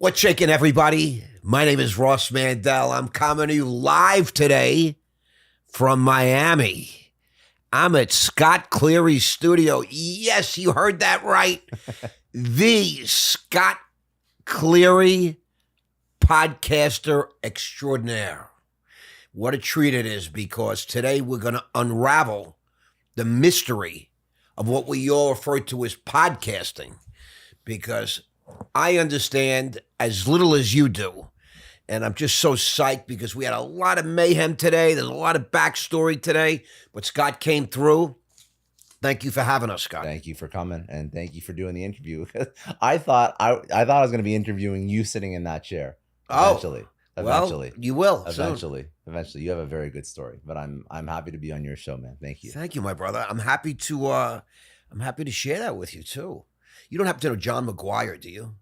What's shaking, everybody? My name is Ross Mandel. I'm coming to you live today from Miami. I'm at Scott Cleary's studio. Yes, you heard that right. The Scott Cleary podcaster extraordinaire. What a treat it is, because today we're going to unravel the mystery of what we all refer to as podcasting, because I understand as little as you do. And I'm just so psyched because we had a lot of mayhem today. There's a lot of backstory today, but Scott came through. Thank you for having us, Scott. Thank you for coming, and thank you for doing the interview. I thought I was going to be interviewing you sitting in that chair. Eventually. Well, you will Eventually. You have a very good story, but I'm happy to be on your show, man. Thank you. Thank you, my brother. I'm happy to share that with you too. You don't happen to know John McGuire, do you?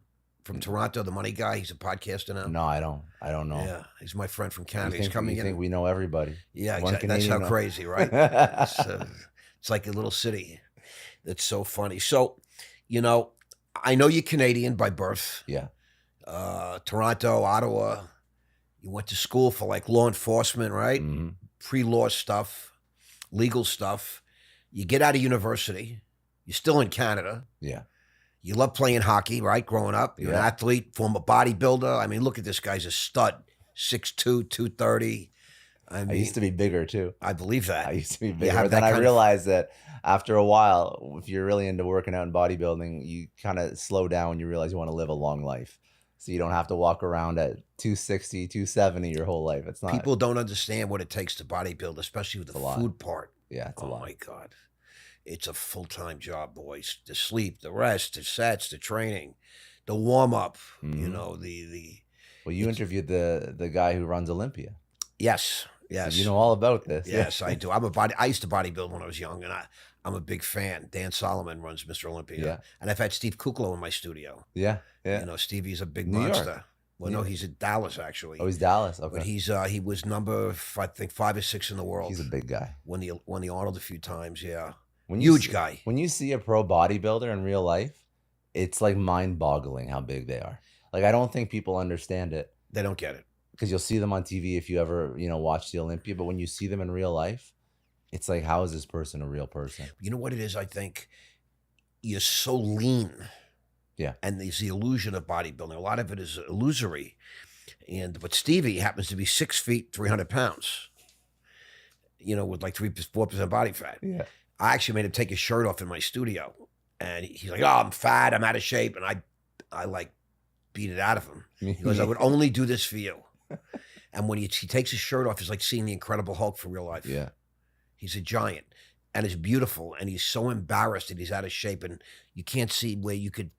From Toronto, the money guy. He's a podcaster now. No, I don't know. Yeah, he's my friend from Canada. He's coming in. Think we know everybody? Yeah, exactly. That's how crazy, right? It's like a little city. That's so funny. So, I know you're Canadian by birth. Yeah. Toronto, Ottawa. You went to school for like law enforcement, right? Mm-hmm. Pre-law stuff, legal stuff. You get out of university. You're still in Canada. Yeah. You love playing hockey, right? Growing up, you're an athlete, former bodybuilder. I mean, look at this guy's a stud, 6'2", 230. I used to be bigger too. I believe that. I used to be bigger, but then I realized that after a while, if you're really into working out and bodybuilding, you kind of slow down when you realize you want to live a long life. So you don't have to walk around at 260, 270 your whole life. It's not. People don't understand what it takes to bodybuild, especially with the food part. Yeah, it's a lot. Oh my God. It's a full-time job, boys. The sleep, the rest, the sets, the training, the warm-up, the Well, you interviewed the guy who runs Olympia. Yes. So you know all about this. Yes, I do. I used to bodybuild when I was young, and I'm a big fan. Dan Solomon runs Mr. Olympia. Yeah. And I've had Steve Kuklo in my studio. Yeah. Stevie's a big New monster. York. Well, no, he's in Dallas, actually. Oh, he's Dallas. Okay. But he was number, I think, 5 or 6 in the world. He's a big guy. Won the Arnold a few times, yeah. Huge guy. When you see a pro bodybuilder in real life, it's like mind-boggling how big they are. Like, I don't think people understand it. They don't get it. Because you'll see them on TV if you ever, watch the Olympia. But when you see them in real life, it's like, how is this person a real person? You know what it is? I think you're so lean. Yeah. And there's the illusion of bodybuilding. A lot of it is illusory. But Stevie happens to be 6 feet, 300 pounds, with like 4% body fat. Yeah. I actually made him take his shirt off in my studio. And he's like, oh, I'm fat, I'm out of shape. And I like beat it out of him. He goes, I would only do this for you. And when he takes his shirt off, it's like seeing the Incredible Hulk for real life. Yeah. He's a giant and it's beautiful. And he's so embarrassed that he's out of shape. And you can't see where you could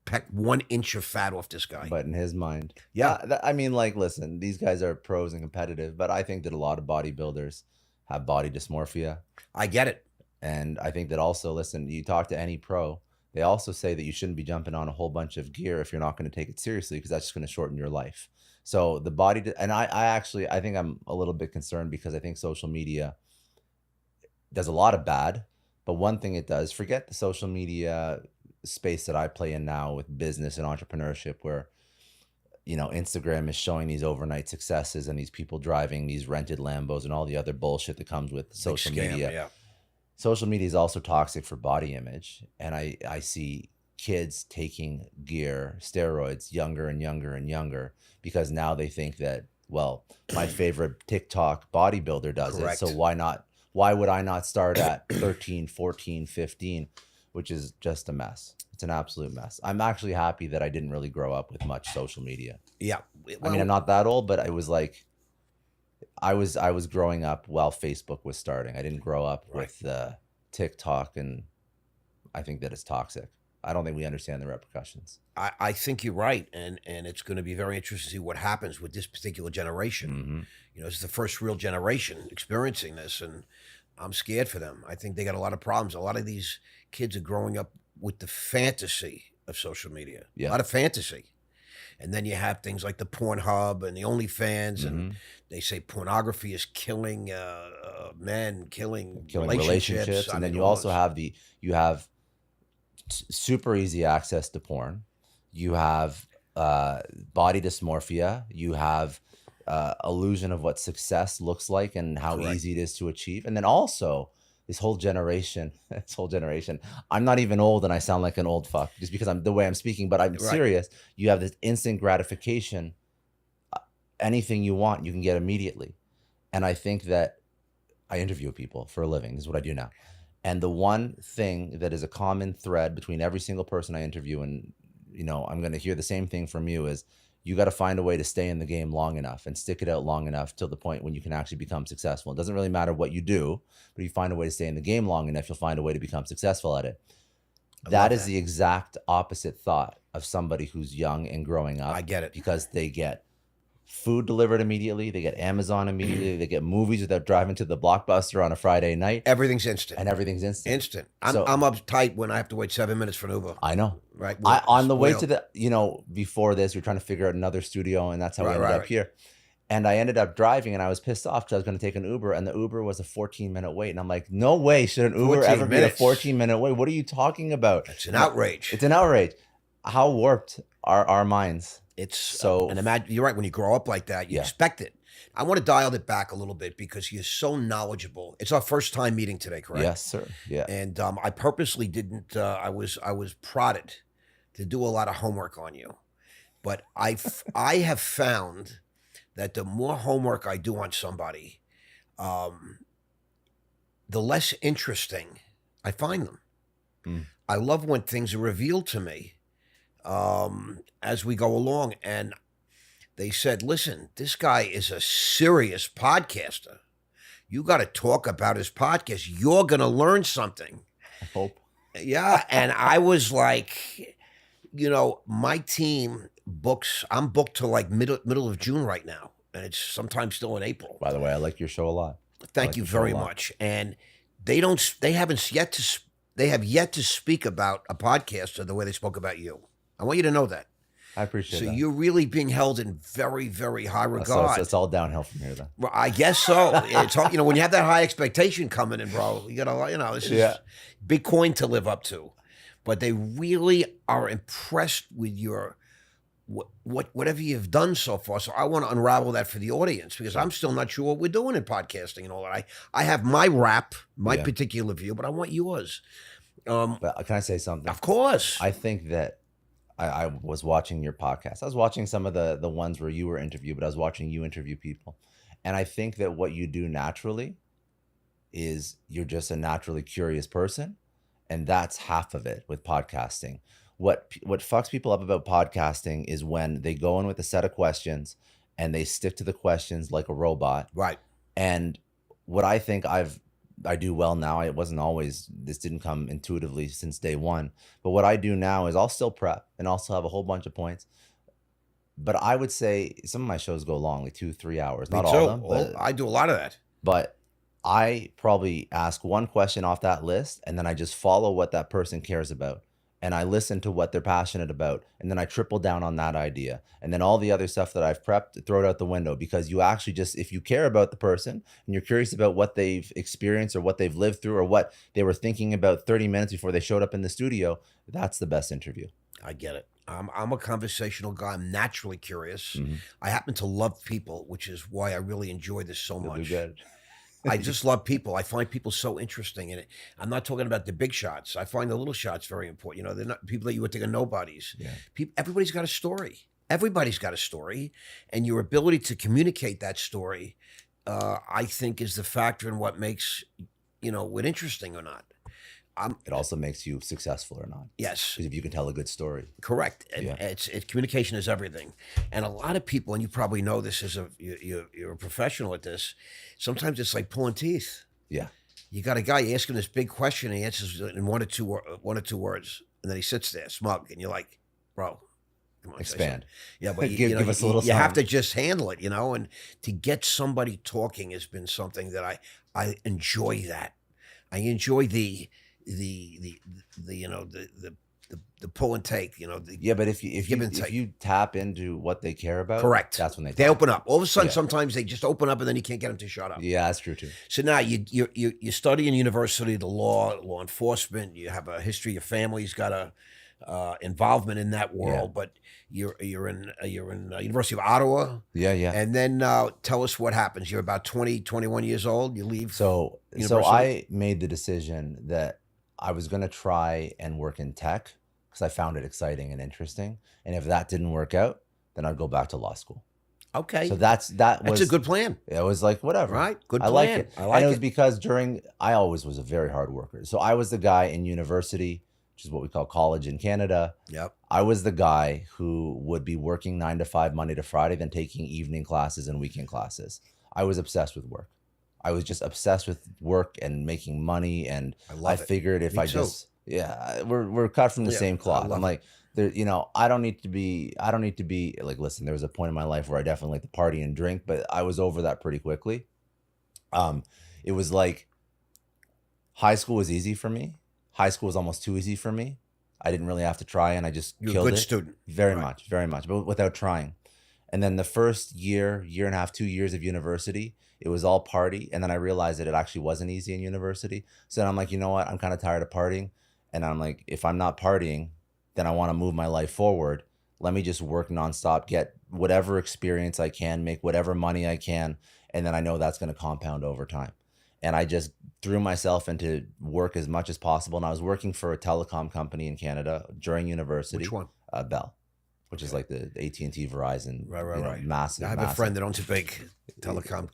peck 1 inch of fat off this guy. But in his mind. Yeah. I mean, like, listen, these guys are pros and competitive, but I think that a lot of bodybuilders have body dysmorphia. I get it. And I think that also, listen, you talk to any pro, they also say that you shouldn't be jumping on a whole bunch of gear if you're not going to take it seriously, because that's just going to shorten your life. So the body, and I think I'm a little bit concerned because I think social media does a lot of bad, but one thing it does, forget the social media space that I play in now with business and entrepreneurship, where, Instagram is showing these overnight successes and these people driving these rented Lambos and all the other bullshit that comes with social media. Yeah. Social media is also toxic for body image. And I see kids taking gear, steroids, younger and younger and younger, because now they think that, well, my favorite TikTok bodybuilder does Correct. it. So why would I not start at 13, 14, 15, which is just a mess. It's an absolute mess. I'm actually happy that I didn't really grow up with much social media. Yeah. I mean, I'm not that old, but it was like, I was growing up while Facebook was starting. I didn't grow up with TikTok, and I think that it's toxic. I don't think we understand the repercussions. I think you're right, and it's going to be very interesting to see what happens with this particular generation. Mm-hmm. It's the first real generation experiencing this, and I'm scared for them. I think they got a lot of problems. A lot of these kids are growing up with the fantasy of social media. Yeah. A lot of fantasy. And then you have things like the Pornhub and the OnlyFans, and they say pornography is killing men, killing relationships. And then you also have super easy access to porn. You have body dysmorphia. You have illusion of what success looks like and how Correct. easy it is to achieve. And then also this whole generation, I'm not even old and I sound like an old fuck just because I'm the way I'm speaking, but I'm Right. serious. You have this instant gratification. Anything you want, you can get immediately. And I think that I interview people for a living. This is what I do now. And the one thing that is a common thread between every single person I interview, and I'm going to hear the same thing from you, is you got to find a way to stay in the game long enough and stick it out long enough till the point when you can actually become successful. It doesn't really matter what you do, but if you find a way to stay in the game long enough, you'll find a way to become successful at it. That is the exact opposite thought of somebody who's young and growing up. I get it. Because they get food delivered immediately, they get Amazon immediately, they get movies without driving to the Blockbuster on a Friday night, Everything's instant. and everything's instant. Instant. I'm So- uptight when I have to wait 7 minutes for an Uber. I know. Right. On the way Spoiled. to the, before this, you're trying to figure out another studio, and that's how we Right, ended right, up right. here. And I ended up driving, and I was pissed off because I was going to take an Uber, and the Uber was a 14-minute wait. And I'm like, no way should an Uber 14 ever be a minutes. 14-minute wait. What are you talking about? It's an outrage. It's an outrage. How warped are our minds? It's So- and imagine you're right. When you grow up like that, you Yeah. expect it. I want to dial it back a little bit because you're so knowledgeable. It's our first time meeting today, correct? Yes, sir. Yeah. And I purposely didn't. I was prodded to do a lot of homework on you, but I have found that the more homework I do on somebody, the less interesting I find them. Mm. I love when things are revealed to me as we go along, and they said, "Listen, this guy is a serious podcaster. You got to talk about his podcast. You're going to learn something." I hope. Yeah, and I was like, my team books. I'm booked to like middle of June right now, and it's sometimes still in April. By the way, I like your show a lot. Thank like you the show a very lot. much. And they don't. They haven't yet to. They have yet to speak about a podcaster the way they spoke about you. I want you to know that. I appreciate So that. you're really being held in very, very high So regard. it's all downhill from here, then. Well, I guess so. It's all, when you have that high expectation coming in, bro, you gotta, this is Yeah. big coin to live up to. But they really are impressed with your whatever you've done so far. So I want to unravel that for the audience because I'm still not sure what we're doing in podcasting and all that. I have my rap, my Yeah. particular view, but I want yours. But can I say something? Of course. I think that I was watching your podcast. I was watching some of the ones where you were interviewed, but I was watching you interview people. And I think that what you do naturally is you're just a naturally curious person. And that's half of it with podcasting. What fucks people up about podcasting is when they go in with a set of questions and they stick to the questions like a robot. Right. And what I think I do well now, it wasn't always, this didn't come intuitively since day one, but what I do now is I'll still prep and also have a whole bunch of points. But I would say some of my shows go long, like 2-3 hours, not Me all too. of them, I do a lot of that. but I probably ask one question off that list and then I just follow what that person cares about. And I listen to what they're passionate about. And then I triple down on that idea. And then all the other stuff that I've prepped, throw it out the window because you actually just, if you care about the person and you're curious about what they've experienced or what they've lived through or what they were thinking about 30 minutes before they showed up in the studio, that's the best interview. I get it. I'm a conversational guy. I'm naturally curious. Mhm. I happen to love people, which is why I really enjoy this so You'll do much. good. I just love people. I find people so interesting in it. I'm not talking about the big shots. I find the little shots very important. They're not people that you would think are nobodies. Yeah. Everybody's got a story. Everybody's got a story, and your ability to communicate that story, I think, is the factor in what makes it interesting or not. It also makes you successful or not. Yes. Because if you can tell a good story. Correct. And Yeah. communication is everything. And a lot of people, and you probably know this as you're a professional at this, sometimes it's like pulling teeth. Yeah. You got a guy, you ask him this big question, and he answers it in one or two words, and then he sits there smug, and you're like, bro, come on, say Expand. something. Yeah, but Give us a little you have to something. just handle it, and to get somebody talking has been something that I enjoy that. I enjoy the pull and take, Yeah, but if give and take. you tap into what they care about, Correct. that's when they They talk. open up. All of a sudden, Yeah. sometimes they just open up, and then you can't get them to shut up. Yeah, that's true too. So now you study in university, the law enforcement. You have a history. Your family's got involvement in that Yeah. world. But you're in University of Ottawa, Yeah, yeah. and then tell us what happens. You're about 20, 21 years old. You leave So university. I made the decision that I was going to try and work in tech because I found it exciting and interesting. And if that didn't work out, then I'd go back to law school. Okay, So that's was a good plan, it was like whatever. right? Good I plan. like it. I like And it was it. because I always was a very hard worker. So I was the guy in university, which is what we call college in Canada. Yep. I was the guy who would be working 9 to 5 Monday to Friday, then taking evening classes and weekend classes. I was obsessed with work. I was just obsessed with work and making money. And I I love it. figured if Me I too. just, yeah, we're cut from the Yeah, same I cloth. love I'm it. like, there, I don't need to be like, listen, there was a point in my life where I definitely like to party and drink, but I was over that pretty quickly. It was like high school was easy for me. High school was almost too easy for me. I didn't really have to try, and I just You're a killed good it. student. Very Right. much, very much, but without trying. And then the first year and a half, 2 years of university, it was all party. And then I realized that it actually wasn't easy in university. So then I'm like, you know what? I'm kind of tired of partying. And I'm like, if I'm not partying, then I want to move my life forward. Let me just work nonstop, get whatever experience I can, make whatever money I can. And then I know that's going to compound over time. And I just threw myself into work as much as possible. And I was working for a telecom company in Canada during university. Which one? Bell, which is like the AT&T, Verizon, Right. massive. I have massive. a friend that owns a big telecom,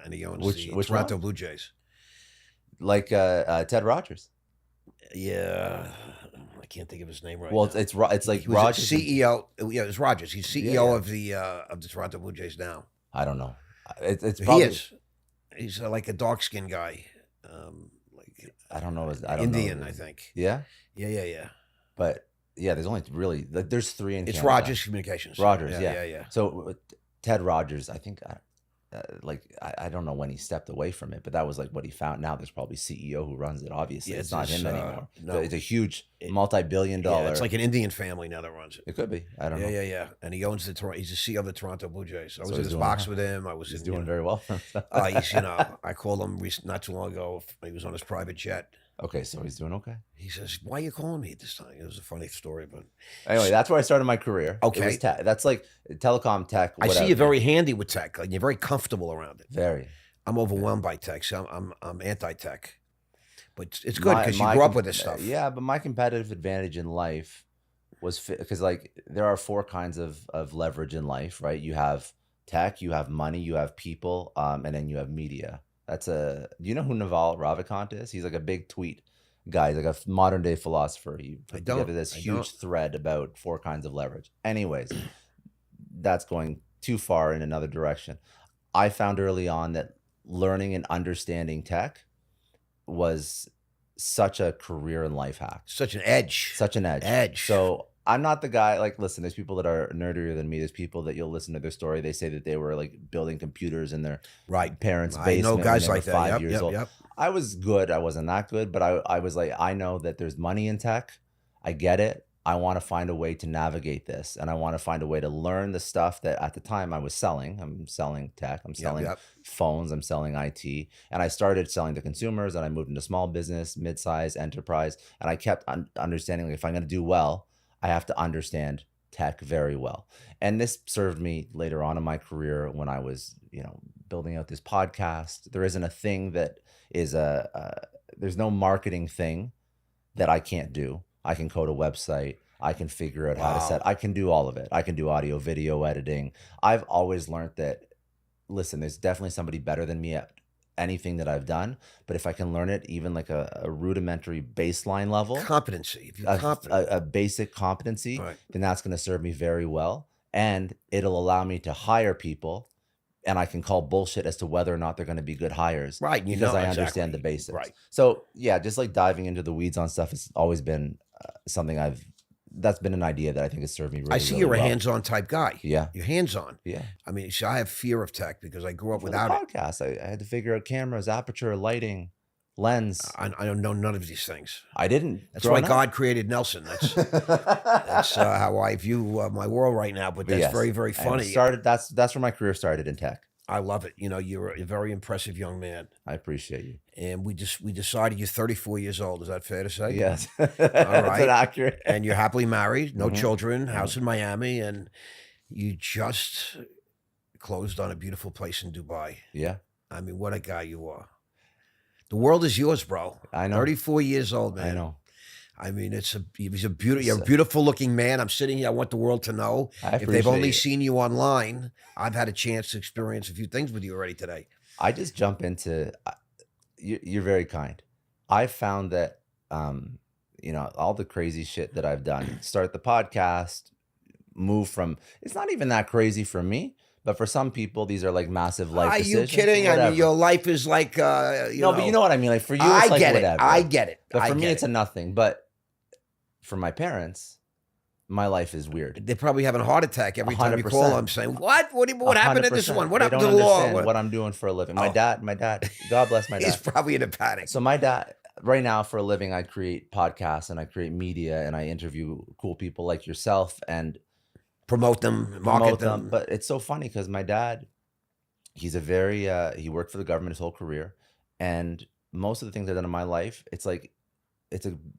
and he owns Which the Toronto one? Blue Jays. Like Ted Rogers. Yeah, I can't think of his name right Well, now. it's like He was Rogers. CEO. Yeah, it's Rogers. He's CEO Yeah. of the Toronto Blue Jays now. I don't know. It's He probably. is. He's like a dark skinned guy, like I don't know. I don't Indian, know. I think. Yeah, Yeah. but yeah, there's only really like there's 3 in It's Canada. Rogers Communications. Rogers, Yeah. So Ted Rogers, I think, I don't know when he stepped away from it, but that was like what he found. Now there's probably CEO who runs it. Obviously, Yeah, it's not him anymore. no. It's a huge It- multi-billion-dollar. Yeah, it's like an Indian family now that runs it. It could be. I don't know. Yeah. And he owns he's the CEO of the Toronto Blue Jays. I was So in he's his doing box well. with him. I was He's in, doing very well for himself. he's I called him not too long ago. He was on his private jet. Okay, so he's doing okay. He says, "Why are you calling me at this time?" It was a funny story, but Anyway, that's where I started my career. It Okay. was tech. That's like telecom tech. I see whatever. you're very handy with tech. Like you're very comfortable around it. Very. I'm overwhelmed by tech, so I'm anti-tech, but it's good because you grew up with this stuff. Yeah, but my competitive advantage in life was because like there are 4 kinds of leverage in life, right? You have tech, you have money, you have people, and then you have media. Do you know who Naval Ravikant is? He's like a big tweet guy. He's like a modern day philosopher. He put together this huge thread about 4 kinds of leverage. Anyways, that's going too far in another direction. I found early on that learning and understanding tech was such a career and life hack. Such an edge. Such an edge. So I'm not the guy, like, listen, there's people that are nerdier than me. There's people that you'll listen to their story. They say that they were like building computers in their Right. parents' I basement know when guys they were like that. 5 years old. Yep. I was good. I wasn't that good, but I was like, I know that there's money in tech. I get it. I want to find a way to navigate this, and I want to find a way to learn the stuff that at the time I was selling. I'm selling tech. I'm selling Yep. phones. I'm selling IT, and I started selling to consumers. And I moved into small business, mid-size enterprise, and I kept understanding like, if I'm going to do well, I have to understand tech very well. And this served me later on in my career when I was, building out this podcast. There isn't a thing that is there's no marketing thing that I can't do. I can code a website. I can figure out how to Wow. I can do all of it. I can do audio, video editing. I've always learned that, listen, there's definitely somebody better than me at anything that I've done. But if I can learn it, even like a rudimentary baseline level, Competency. If you're competent. a basic competency, Right. then that's going to serve me very well. And it'll allow me to hire people, and I can call bullshit as to whether or not they're going to be good hires. Right. Because I understand the basics. Right. So yeah, just like diving into the weeds on stuff has always been something that's been an idea that I think has served me really, I see really you're a well. hands-on type guy. Yeah. You're hands-on. Yeah. I mean, see, I have fear of tech because I grew up For without the it. podcast, I had to figure out cameras, aperture, lighting, lens. I don't know none of these things. I didn't. That's why growing up. God created Nelson. That's how I view my world right now. But that's yes. very, very And it funny. started. That's where my career started in tech. I love it. You know, you're a very impressive young man. I appreciate you. And we decided you're 34 years old. Is that fair to say? Yes. All That's right. accurate. And you're happily married, no Mhm. children, house in Miami, and you just closed on a beautiful place in Dubai. Yeah. I mean, what a guy you are. The world is yours, bro. I know. 34 years old, man. I know. I mean, you're a beautiful looking man. I'm sitting here. I want the world to know. I If they've only appreciate it. seen you online, I've had a chance to experience a few things with you already today. I just jump into you're very kind. I found that all the crazy shit that I've done, start the podcast, move from, it's not even that crazy for me, but for some people these are like massive life Are decisions. you kidding? I Whatever. mean, your life is like But you know what I mean. Like for you, it's I like get it. whatever. I get it. But I for me, get it's a nothing. But for my parents, my life is weird. They're probably having a heart attack every time you call 100%. them, saying, "What happened to this 100%. one? What They happened don't to the law?" understand what I'm doing for a living. My Oh. dad, God bless my He's dad. probably in a panic. So my dad, right now for a living, I create podcasts and I create media and I interview cool people like yourself and Promote them, market promote them. them. But it's so funny because my dad, he's a very he worked for the government his whole career, and most of the things I've done in my life, it's like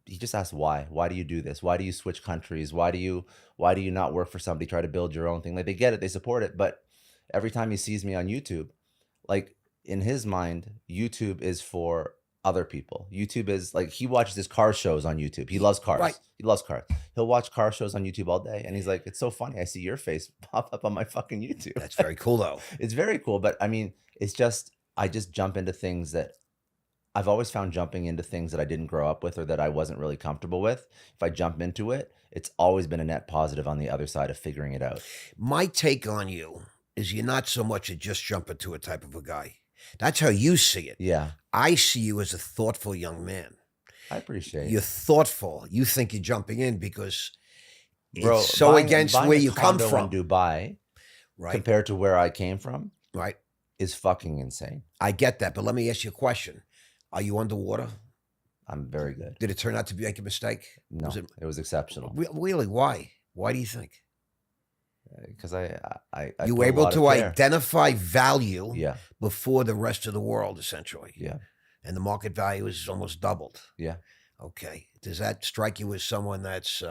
he just asks why do you do this, why do you switch countries, why do you not work for somebody, try to build your own thing. Like they get it, they support it, but every time he sees me on YouTube, like in his mind YouTube is for other people. YouTube is like, he watches his car shows on YouTube. He loves cars. Right. He loves cars. He'll watch car shows on YouTube all day and he's like, it's so funny, I see your face pop up on my fucking YouTube. That's very cool, though. It's very cool, but I mean, it's just, I just jump into things that I've always found, jumping into things that I didn't grow up with or that I wasn't really comfortable with. If I jump into it, it's always been a net positive on the other side of figuring it out. My take on you is you're not so much a just jump into a type of a guy. That's how you see it. Yeah, I see you as a thoughtful young man. I appreciate You're it. thoughtful. You think you're jumping in because Bro, it's so against buying where a you come condo from. in Dubai Right, compared to where I came from right. is fucking insane. I get that, but let me ask you a question. Are you underwater? I'm very good. Did it turn out to be like a mistake? No, Was it it was exceptional. really? Why? Why do you think? Because I You put were a able lot of to care. identify value Yeah, before the rest of the world, essentially. yeah, And the market value is almost doubled. yeah. Okay. Does that strike you as someone that's,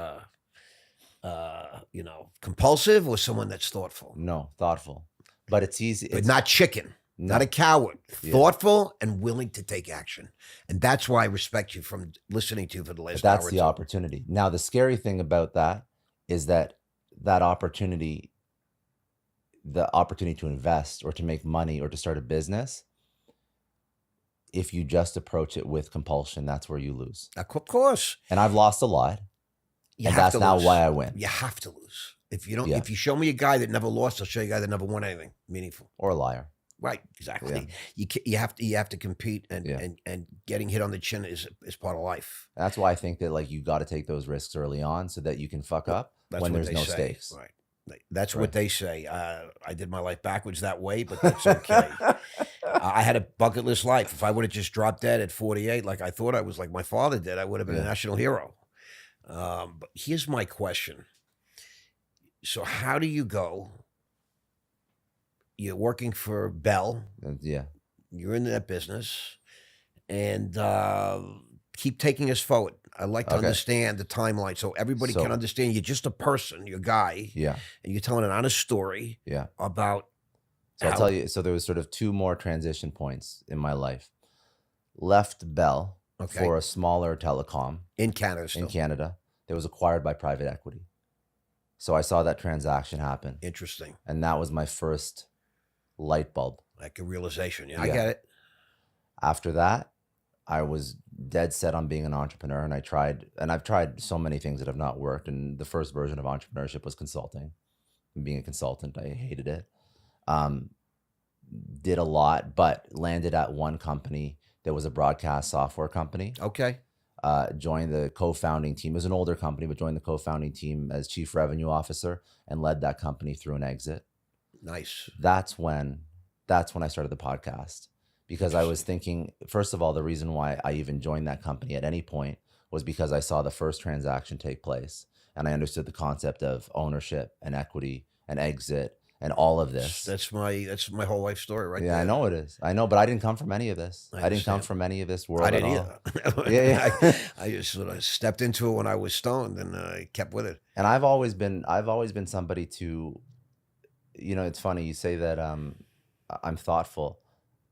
compulsive or someone that's thoughtful? No, thoughtful. But it's easy. But It's not chicken, no, not a coward, Yeah. thoughtful and willing to take action. And that's why I respect you from listening to you for the but last that's hour. the opportunity. Now, the scary thing about that is that opportunity, the opportunity to invest or to make money or to start a business, if you just approach it with compulsion, that's where you lose. Of course. And I've lost a lot, You and have that's to not lose. why I win You have to lose. If you don't, Yeah. if you show me a guy that never lost, I'll show you a guy that never won anything meaningful. or a liar. Right, exactly. Yeah. You have to compete, and Yeah. and getting hit on the chin is part of life. That's why I think that like you got to take those risks early on so that you can fuck up That's when what there's they no say. stakes. Right. That's Right. what they say. I did my life backwards that way, but that's okay. I had a bucket list life. If I would have just dropped dead at 48, like I thought I was, like my father did, I would have been a Yeah. national hero. But here's my question. So how do you go? You're working for Bell. Yeah. You're in that business, and keep taking us forward. I'd like to Okay. understand the timeline so everybody So- can understand you're just a person, you're a guy, Yeah. and you're telling an honest story Yeah. about So I'll how- tell you. So there was sort of two more transition points in my life. Left Bell Okay. for a smaller telecom in Canada still. in Canada that was acquired by private equity. So I saw that transaction happen, Interesting. and that was my first light bulb. Like a realization. Yeah, I Yeah. get it. After that, I was dead set on being an entrepreneur, and I've tried so many things that have not worked. And the first version of entrepreneurship was consulting. And being a consultant, I hated it. Did a lot, but landed at one company that was a broadcast software company. Okay. Joined the co-founding team. It was an older company, but joined the co-founding team as chief revenue officer and led that company through an exit. Nice. That's when I started the podcast, because I was thinking, first of all, the reason why I even joined that company at any point was because I saw the first transaction take place and I understood the concept of ownership and equity and exit and all of this. That's my whole life story right Yeah, there. I know it is. I know, but I didn't come from any of this. I I didn't come understand. from any of this world I at didn't all. either. Yeah, yeah. I just sort of stepped into it when I was stoned and I kept with it. And I've always been somebody to, it's funny you say that I'm thoughtful.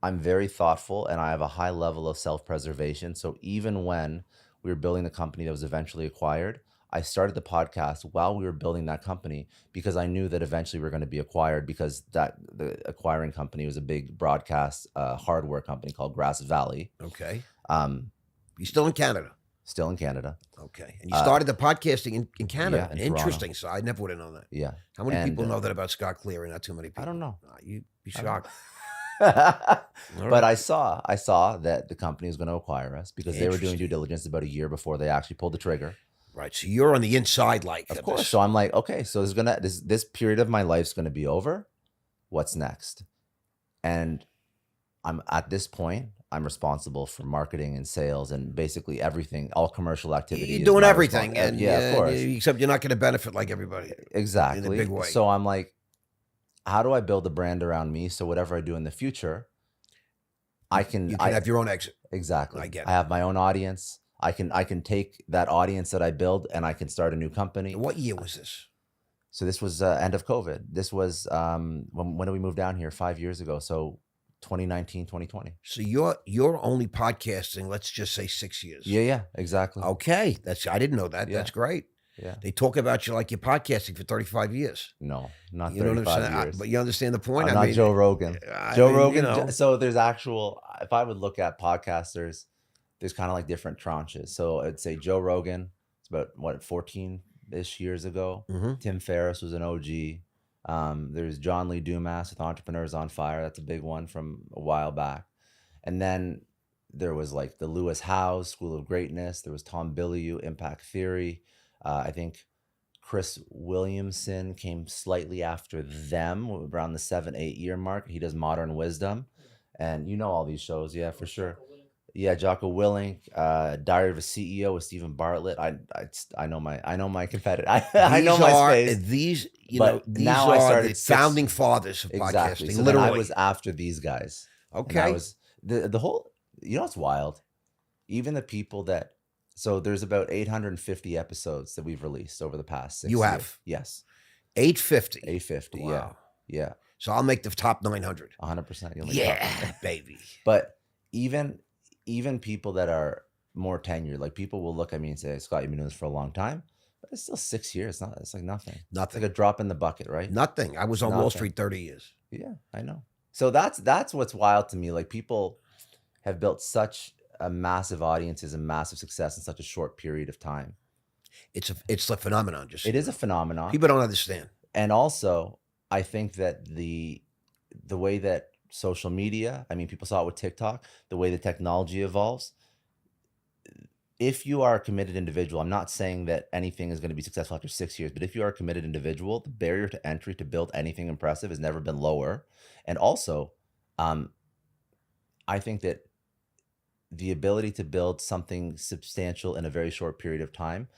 I'm very thoughtful and I have a high level of self-preservation. So even when we were building the company that was eventually acquired, I started the podcast while we were building that company because I knew that eventually we were going to be acquired because the acquiring company was a big broadcast hardware company called Grass Valley. Okay. Um, You're still in Canada. Still in Canada. Okay. And you started the podcasting in Canada. Yeah, in Interesting. So I never would have known that. Yeah. How many And, people know that about Scott Cleary? Not too many people. I don't know. You'd be I don't know. shocked. But right. I saw that the company was going to acquire us because they were doing due Interesting. diligence about a year before they actually pulled the trigger. Right. So you're on the inside, like Of of course. this. So I'm like, okay, so this period of my life's gonna be over. What's next? And I'm at this point, I'm responsible for marketing and sales and basically everything, all commercial activity. You're is doing my everything, and yeah, of course. except you're not going to benefit like everybody. Exactly. big way. So I'm like, how do I build a brand around me so whatever I do in the future, I can You can have your own exit. exactly. I get it. I have my own audience. I can take that audience that I build and I can start a new company. What year was this? So this was end of COVID. This was when did we move down here? 5 years ago. So 2019, 2020. So you're only podcasting, let's just say 6 years. Yeah, exactly. Okay. I didn't know that. Yeah. That's great. Yeah. They talk about you like you're podcasting for 35 years. No, not You know what I'm 35 saying? years. But you understand the point? I'm not Joe Rogan. I Joe mean, Rogan. So there's if I would look at podcasters, there's kind of like different tranches. So I'd say Joe Rogan, it's about 14-ish years ago. Mhm. Tim Ferriss was an OG. There's John Lee Dumas with Entrepreneurs on Fire. That's a big one from a while back. And then there was like the Lewis Howes School of Greatness. There was Tom Bilyeu, Impact Theory. I think Chris Williamson came slightly after them, around the 7-8 year mark. He does Modern Wisdom. And you know all these shows, yeah, for sure. Yeah, Jocko Willink, Diary of a CEO with Stephen Bartlett. I know my competitor. I know my space. These, But these now I are started the 6 founding fathers of Exactly. podcasting. So then literally. I was after these guys. And okay. I was the whole. You know what's wild? Even the people that. So there's about 850 episodes that we've released over the past 6 You years. have? Yes. 850. 850. Wow. Yeah. So I'll make the top 900. 100%. You'll make Yeah, baby. But even people that are more tenured, like people will look at me and say, Scott, you've been doing this for a long time, but it's still 6 years. It's like nothing. It's Nothing. like a drop in the bucket, right? Nothing. I was on Wall Nothing. Street 30 years. Yeah, I know. So that's what's wild to me. Like people have built such a massive audiences and massive success in such a short period of time. It's a phenomenon. Just It is a phenomenon. people don't understand. And also, I think that the way that social media, I mean, people saw it with TikTok, the way the technology evolves. If you are a committed individual, I'm not saying that anything is going to be successful after 6 years, but if you are a committed individual, the barrier to entry to build anything impressive has never been lower. And also, I think that the ability to build something substantial in a very short period of time,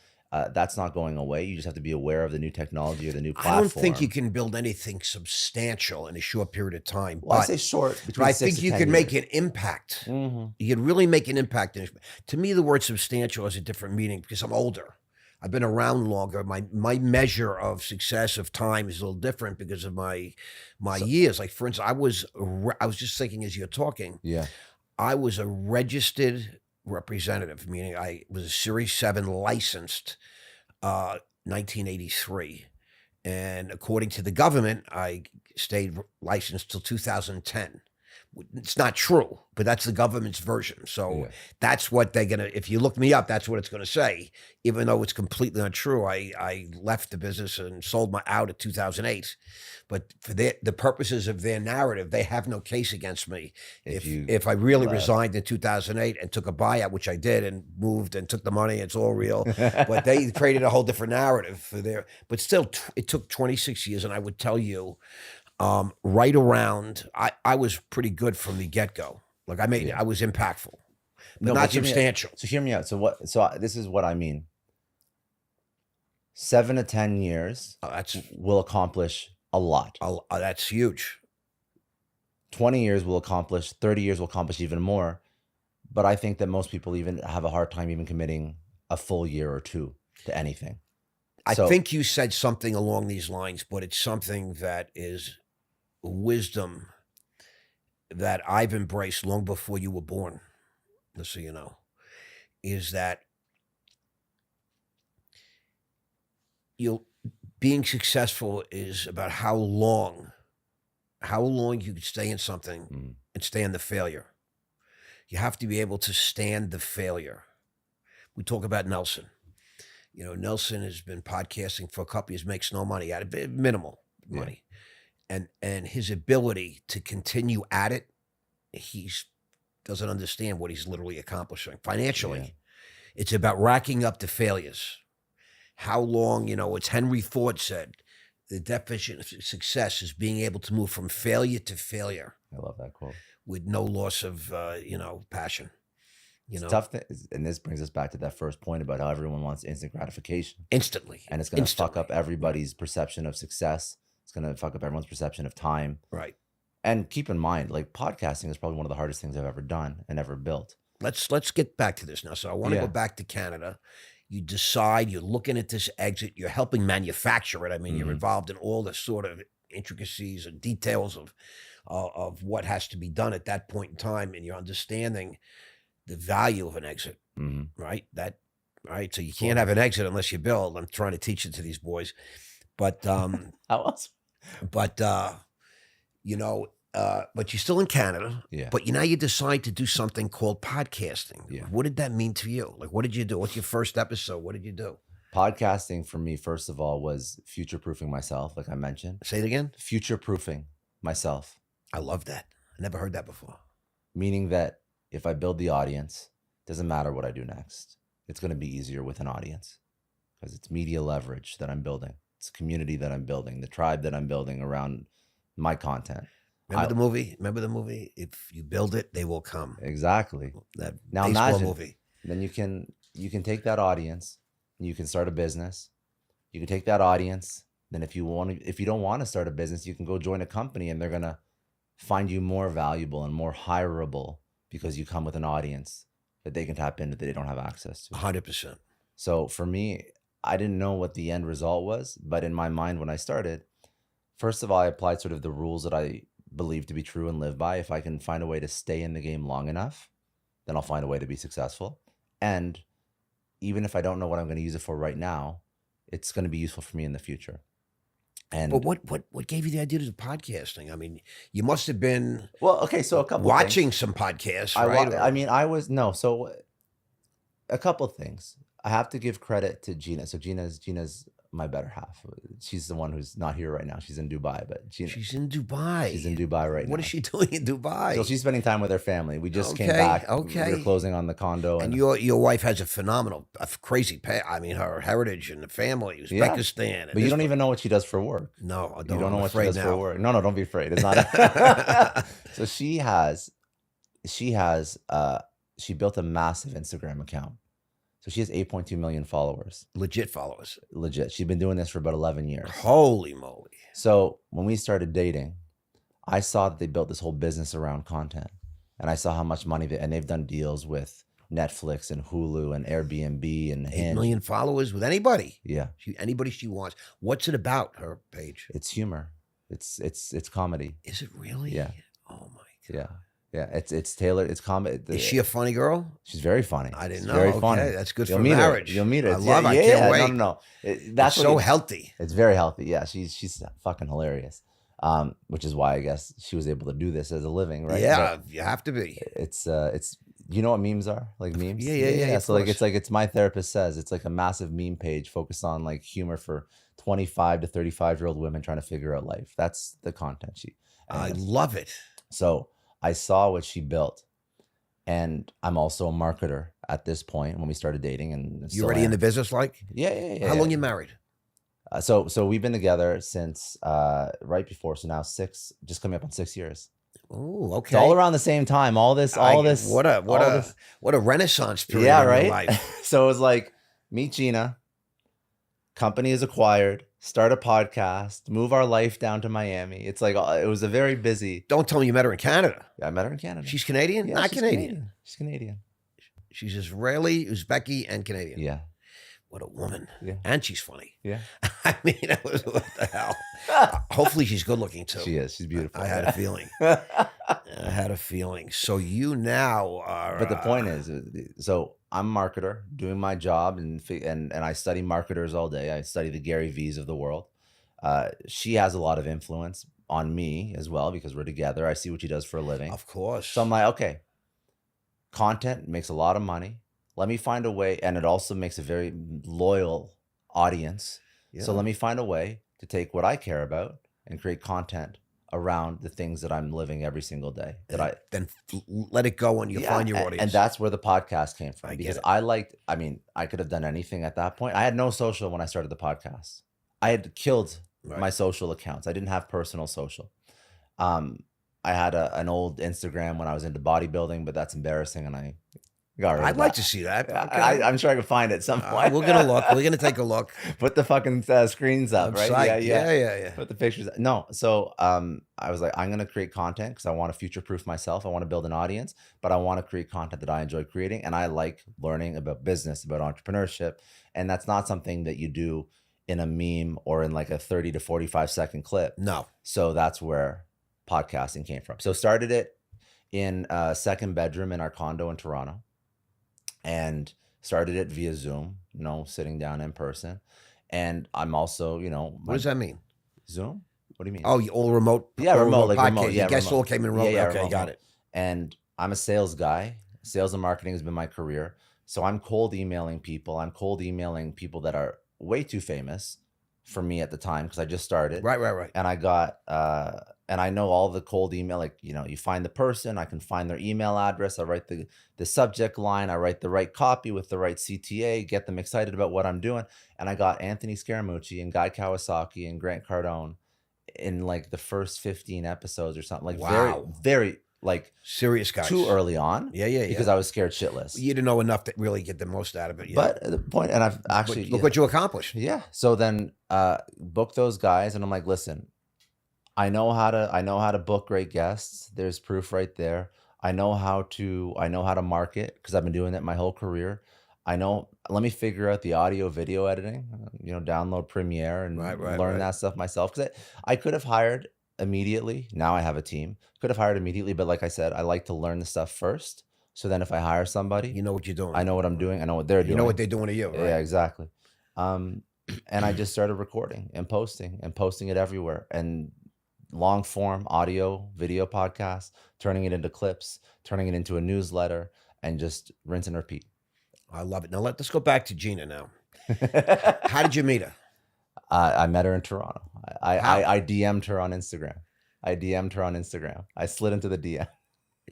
that's not going away. You just have to be aware of the new technology or the new platform. I don't think you can build anything substantial in a short period of time. Well, I but, say short. but I think you can make an impact. Mm-hmm. You can really make an impact. To me, the word substantial has a different meaning because I'm older. I've been around longer. My measure of success of time is a little different because of my years. Like for instance, I was just thinking as you're talking. Yeah. I was a registered representative, meaning I was a Series 7 licensed 1983. And according to the government, I stayed licensed till 2010. It's not true, but that's the government's version. So Yeah. that's what they're going to, if you look me up, that's what it's going to say. Even though it's completely untrue, I left the business and sold my out in 2008. But for the purposes of their narrative, they have no case against me. If I really left. resigned in 2008 and took a buyout, which I did, and moved and took the money, it's all real. But they created a whole different narrative for their, but still it took 26 years. And I would tell you, right around, I was pretty good from the get-go. Like I was impactful, but not hear me out. substantial. So hear me out. So this is what I mean. 7 to 10 years That's will accomplish a lot. That's huge. 20 years will accomplish, 30 years will accomplish even more. But I think that most people even have a hard time even committing a full year or two to anything. I So- think you said something along these lines, but it's something that is wisdom that I've embraced long before you were born, just so you know, is that being successful is about how long you can stay in something and stand the failure. You have to be able to stand the failure. We talk about Nelson. You know, Nelson has been podcasting for a couple years, makes no money out of it, minimal money. And his ability to continue at it, he doesn't understand what he's literally accomplishing financially. Yeah. It's about racking up the failures. How long, it's Henry Ford said, the definition of success is being able to move from failure to failure. I love that quote. With no loss of, passion. It's tough, and this brings us back to that first point about how everyone wants instant gratification. Instantly. And it's going to fuck up everybody's perception of success. It's going to fuck up everyone's perception of time. Right. And keep in mind, like, podcasting is probably one of the hardest things I've ever done and ever built. Let's get back to this now. So I want to go back to Canada. You decide, you're looking at this exit, you're helping manufacture it. I mean, you're involved in all the sort of intricacies and details of what has to be done at that point in time, and you're understanding the value of an exit, right? Right. So you can't have an exit unless you build. I'm trying to teach it to these boys, but How else? but you're still in Canada. Yeah. But now you decide to do something called podcasting. Yeah. What did that mean to you? Like, what did you do? What's your first episode? What did you do? Podcasting for me, first of all, was future-proofing myself, like I mentioned. Say it again. Future-proofing myself. I love that. I never heard that before. Meaning that if I build the audience, doesn't matter what I do next. It's going to be easier with an audience because it's media leverage that I'm building. It's a community that I'm building, the tribe that I'm building around my content. Remember the movie? If you build it, they will come. Exactly. That Now baseball imagine, movie. then you can take that audience and you can start a business. You can take that audience. Then if you don't want to start a business, you can go join a company and they're going to find you more valuable and more hireable because you come with an audience that they can tap into that they don't have access to. 100%. So for me, I didn't know what the end result was, but in my mind when I started, first of all, I applied sort of the rules that I believe to be true and live by. If I can find a way to stay in the game long enough, then I'll find a way to be successful. And even if I don't know what I'm going to use it for right now, it's going to be useful for me in the future. And But what gave you the idea to do podcasting? I mean, you must have been well, okay, so a couple watching things. some podcasts, I right? mean, so a couple of things. I have to give credit to Gina. So Gina's my better half. She's the one who's not here right now. She's in Dubai, but She's in Dubai. she's in Dubai right now. What is she doing in Dubai? So she's spending time with her family. We just came Okay, back. okay. We were closing on the condo. And your wife has a crazy I mean, her heritage and the family, Yeah. Uzbekistan. and But you this- don't even know what she does for work. No, I You don't. don't know I'm what she afraid does now. for work. No, don't be afraid. It's not. So she built a massive Instagram account. So she has 8.2 million followers. Legit followers. Legit. She's been doing this for about 11 years. Holy moly. So when we started dating, I saw that they built this whole business around content. And I saw how much money and they've done deals with Netflix and Hulu and Airbnb and 8 Hinge. million followers with anybody. Yeah. Anybody she wants. What's it about, her page? It's humor. It's comedy. Is it really? Yeah. Oh my God. Yeah. Yeah. It's tailored. It's comedy. Is she a funny girl? She's very funny. I didn't She's know. Very Okay, funny. that's good You'll for meet marriage. Her. You'll meet her. I It's- love it. I can't wait. No. That's That's so what healthy. It's very healthy. Yeah. She's fucking hilarious. Which is why I guess she was able to do this as a living, right? Yeah, you have to be. It's you know what memes are? Like memes? Yeah, of So like course. it's my therapist says, it's like a massive meme page focused on like humor for 25 to 35-year-old women trying to figure out life. That's the content she. I and love it. So I saw what she built. And I'm also a marketer at this point when we started dating. And You still already in am. the business, like? Yeah. How long you married? So we've been together since right before. So now just coming up on 6 years. Oh, It's okay. all around the same time. All this. What a renaissance period Yeah, in right. your life. So it was like, meet Gina. Company is acquired. start a podcast, move our life down to Miami. It's like it was a very busy. Don't tell me you met her in Canada. I met her in Canada. She's Canadian? Yeah, Not she's Canadian. She's Canadian. She's Israeli, Uzbeki, and Canadian. Yeah. What a woman. Yeah. And she's funny. Yeah. I mean, what the hell? Hopefully she's good looking too. She is. She's beautiful. I had a feeling. I had a feeling. So you now are. But the point is, so I'm a marketer doing my job, and I study marketers all day. I study the Gary V's of the world. She has a lot of influence on me as well because we're together. I see what she does for a living. Of course. So I'm like, okay, content makes a lot of money. Let me find a way, and it also makes a very loyal audience. Yeah. So let me find a way to take what I care about and create content around the things that I'm living every single day. Then let it go and you find your audience. And that's where the podcast came from. I get Because it. I could have done anything at that point. I had no social when I started the podcast. I had killed Right. my social accounts. I didn't have personal social. I had an old Instagram when I was into bodybuilding, but that's embarrassing, and I got rid of I'd like that. to see that. Yeah, Okay. I'm sure I could find it at some point. We're gonna look. We're gonna take a look. Put the fucking screens up, I'm right? psyched. Yeah. Put the pictures. No, so I was like, I'm gonna create content because I want to future-proof myself. I want to build an audience, but I want to create content that I enjoy creating, and I like learning about business, about entrepreneurship, and that's not something that you do in a meme or in like a 30 to 45 second clip. No. So that's where podcasting came from. So started it in a second bedroom in our condo in Toronto, and started it via Zoom, sitting down in person. And I'm also, What does that mean? Zoom? What do you mean? Oh, all remote. Yeah, all remote, like podcast. remote, yeah, The guests remote. all came in remote. Yeah, Okay, remote. got it. And I'm a sales guy. Sales and marketing has been my career. So I'm cold emailing people. I'm cold emailing people that are way too famous for me at the time because I just started. Right. And I got, and I know all the cold email, like, you find the person, I can find their email address. I write the subject line. I write the right copy with the right CTA, get them excited about what I'm doing. And I got Anthony Scaramucci and Guy Kawasaki and Grant Cardone in like the first 15 episodes or something. Like Wow. very, like Serious guys. too early on. Yeah. Because I was scared shitless. You didn't know enough to really get the most out of it. Yeah. But the point, and I've But actually look what you accomplished. yeah. So then book those guys, and I'm like, listen, I know how to book great guests. There's proof right there. I know how to market because I've been doing it my whole career. Let me figure out the audio video editing, download Premiere and Right. learn that stuff myself. Because I could have hired immediately. Now I have a team. Could have hired immediately, but like I said, I like to learn the stuff first. So then if I hire somebody, You know what you're doing. I know what I'm doing. I know what they're doing. You know what they're doing to you. Right? Yeah, exactly. And I just started recording and posting it everywhere, and long form audio, video podcasts, turning it into clips, turning it into a newsletter, and just rinse and repeat. I love it. Now let's go back to Gina now. How did you meet her? I met her in Toronto. How? I DM'd her on Instagram. I slid into the DM.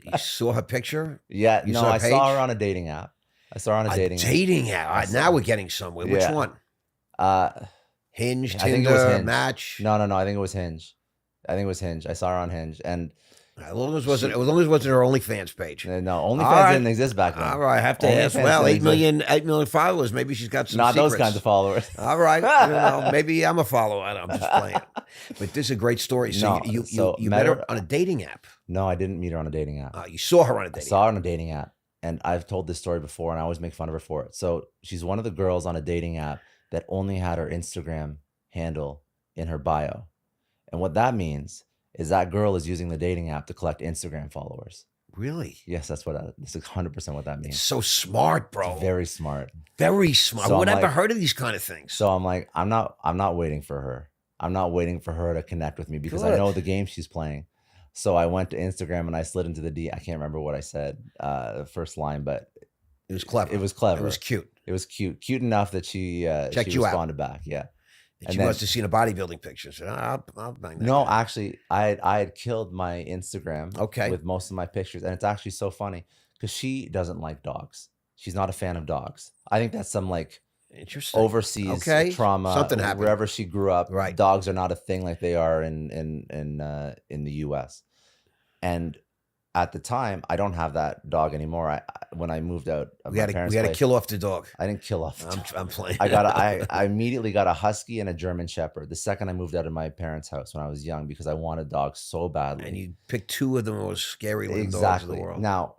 You saw her picture? Yeah, You no, saw a I saw page? her on a dating app. A dating app. dating app. All right, now we're getting somewhere. Which Yeah. one? Hinge, I Tinder, think it was Hinge. Match. No, I think it was Hinge. I saw her on Hinge, and As long as it wasn't her OnlyFans page. no, OnlyFans All right. didn't exist back then. All right, I have to ask. OnlyFans Well, didn't 8 million followers. Maybe she's got some Not secrets. those kinds of followers. All right, maybe I'm a follower. I'm just playing. But this is a great story. So No, you met her on a dating app. No, I didn't meet her on a dating app. You saw her on a I dating saw app. her on a dating app, and I've told this story before, and I always make fun of her for it. So she's one of the girls on a dating app that only had her Instagram handle in her bio. And what that means is that girl is using the dating app to collect Instagram followers. Really? Yes, that's 100% what that It's means. so smart, bro. It's very smart. Very smart. So I've I'm never like- heard of these kind of things. So I'm like, I'm not waiting for her. I'm not waiting for her to connect with me because I Good. know the game she's playing. So I went to Instagram and I slid into the D. I can't remember what I said, the first line, but It was clever. it was clever. It was cute. It was cute enough that she Checked she you out. responded back. Yeah. And And she then- must have seen a bodybuilding picture. So I'll bang that. No, guy. actually, I had killed my Instagram Okay. with most of my pictures, and it's actually so funny because she doesn't like dogs. She's not a fan of dogs. I think that's some like Interesting. overseas Okay. trauma. Something happened. Wherever she grew up. Right. Dogs are not a thing like they are in the US. And at the time, I don't have that dog anymore. When I moved out of We my had to parents' kill place, off the dog. I didn't kill off. I'm playing. I immediately got a husky and a German Shepherd the second I moved out of my parents' house when I was young because I wanted dogs so badly. And you picked two of the most scary looking dogs in Exactly. the world. Now,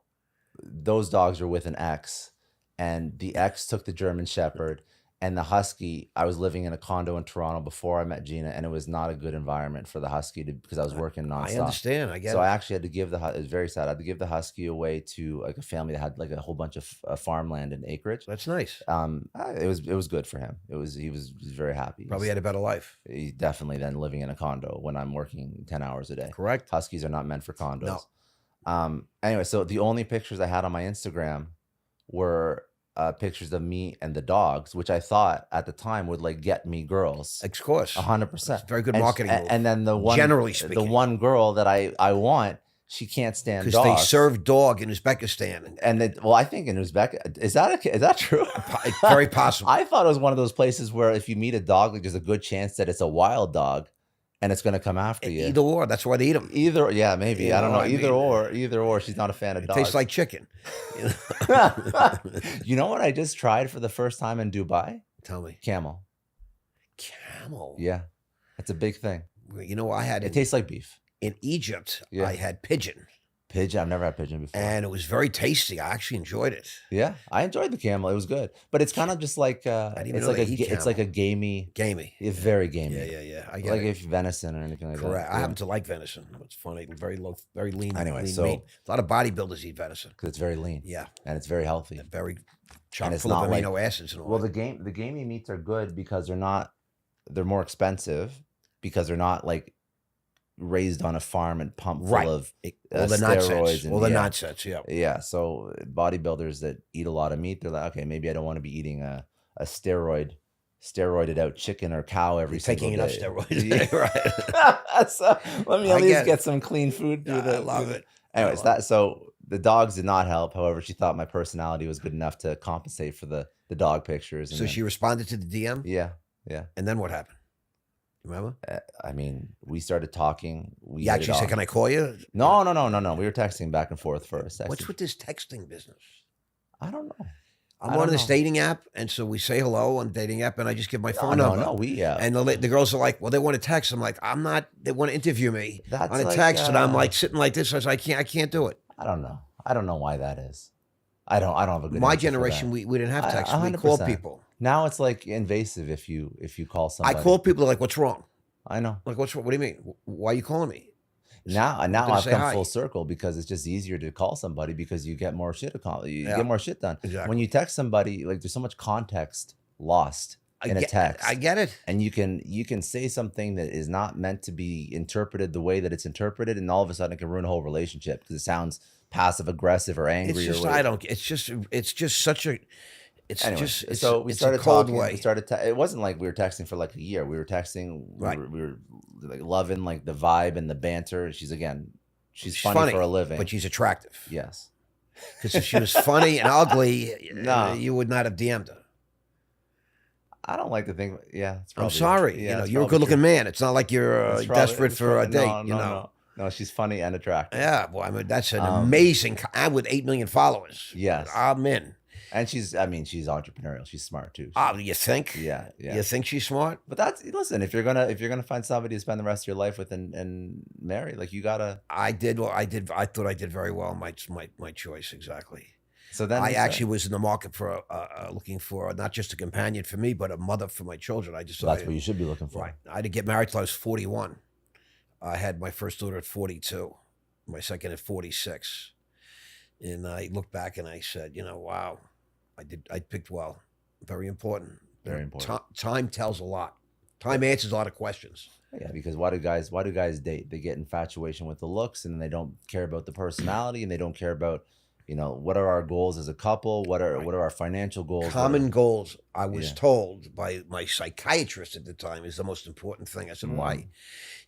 those dogs are with an ex, and the ex took the German Shepherd, and the husky. I was living in a condo in Toronto before I met Gina, and it was not a good environment for the husky because I was working nonstop. I understand. I get So it. I actually had to give it was very sad. I had to give the husky away to like a family that had like a whole bunch of farmland and acreage. That's nice. It was good for him. He was very happy. Probably had a better life. He's definitely then living in a condo when I'm working 10 hours a day. Correct. Huskies are not meant for condos. No. Anyway, so the only pictures I had on my Instagram were pictures of me and the dogs, which I thought at the time would like get me girls. Of course. 100%. Very good marketing move. And then the one, Generally the speaking. one girl that I want, she can't stand Because dogs. they serve dog in Uzbekistan. And well, I think in Uzbek, is that true? It's very possible. I thought it was one of those places where if you meet a dog, like there's a good chance that it's a wild dog, and it's going to come after you. Either or. That's why they eat them. Either, yeah, maybe. You I don't know, know. I Either or. She's not a fan of It dogs. tastes like chicken. You know? You know what I just tried for the first time in Dubai? Tell me. Camel. Camel. Yeah, that's a big thing. You know, I had It tastes like beef. in Egypt, Yeah. I had pigeon. Pigeon. I've never had pigeon before. And it was very tasty. I actually enjoyed it. Yeah, I enjoyed the camel. It was good, but it's kind of just like didn't even it's know like they eat it's like a gamey. Gamey. It's very gamey. Yeah. I get Like it. if venison or anything like Correct. that. I happen to like venison. It's funny. Very low, very lean. Anyway, lean so- meat. A lot of bodybuilders eat venison. because it's very lean Yeah. and it's very healthy. Very chock it's full of not like- amino acids and all Well, that. the gamey meats are good because they're more expensive because they're not like raised on a farm and pumped Right. full of All the steroids nonsense. and All the yeah. nonsense. Yeah. Yeah, so bodybuilders that eat a lot of meat, they're like, okay, maybe I don't want to be eating a steroided out chicken or cow every You're single taking enough day. steroids. Yeah. Right. So let me I at least get get some clean food through I love it. Anyways, so the dogs did not help. However, she thought my personality was good enough to compensate for the dog pictures. And So then- she responded to the DM, yeah. and then what happened? Remember? I mean, we started talking. We You hit it actually said, off. "Can I call you?" No. We were texting back and forth first. What's Texting. with this texting business? I don't know. I'm I on don't this know. dating app, and so we say hello on dating app, and I just give my phone no, number. no, we And the girls are like, "Well, they want to text." I'm like, "I'm not." They want to interview me That's on a like, text, and I'm like sitting like this. I was like, I can't do it. I don't know. I don't know why that is. I don't have a good. My answer for generation, that. we didn't have I- text. We called 100%. people. Now it's like invasive if you call somebody. I call people. They're like, "What's wrong?" I know. Like, "What's wrong? What do you mean? Why are you calling me?" Now gonna I've say come hi. full circle because it's just easier to call somebody because you get more shit Yeah. get more shit done. Exactly. When you text somebody, like there's so much context lost in a text. I get it. And you can say something that is not meant to be interpreted the way that it's interpreted, and all of a sudden it can ruin a whole relationship because it sounds passive aggressive or angry. It's just or I don't. It's just such a. It's Anyway, just it's, so we it's started a cold talking. way. We started. It wasn't like we were texting for like a year. We were texting. Right. We were like loving like the vibe and the banter. She's She's funny for a living. but she's attractive. Yes. Because if she was funny and ugly, No. you would not have DM'd her. I don't like to think. Yeah, it's I'm probably, sorry. Yeah, it's you're a probably good-looking true. man. It's not like you're It's probably- desperate it's for a probably- date. No, you no, know. no, she's funny and attractive. Yeah. Well, I mean, that's an Um, amazing. I with 8 million followers. Yes. I'm in. And she's entrepreneurial. She's smart too. Oh, you think? Yeah. You think she's smart? But listen. If you're gonna find somebody to spend the rest of your life with and marry, like you gotta. I did. Well, I did. I thought I did very well. My choice exactly. So then I we said- actually was in the market for looking for not just a companion for me, but a mother for my children. I So decided. that's what you should be looking for. Right. I didn't get married till I was 41. I had my first daughter at 42, my second at 46. And I looked back and I said, wow, I picked well. Very important. Very important. Time tells a lot. Time answers a lot of questions. Yeah, because why do guys date? They get infatuation with the looks and they don't care about the personality and they don't care about, what are our goals as a couple? What are our financial goals? Common goals, I was Yeah. told by my psychiatrist at the time, is the most important thing. I said, why?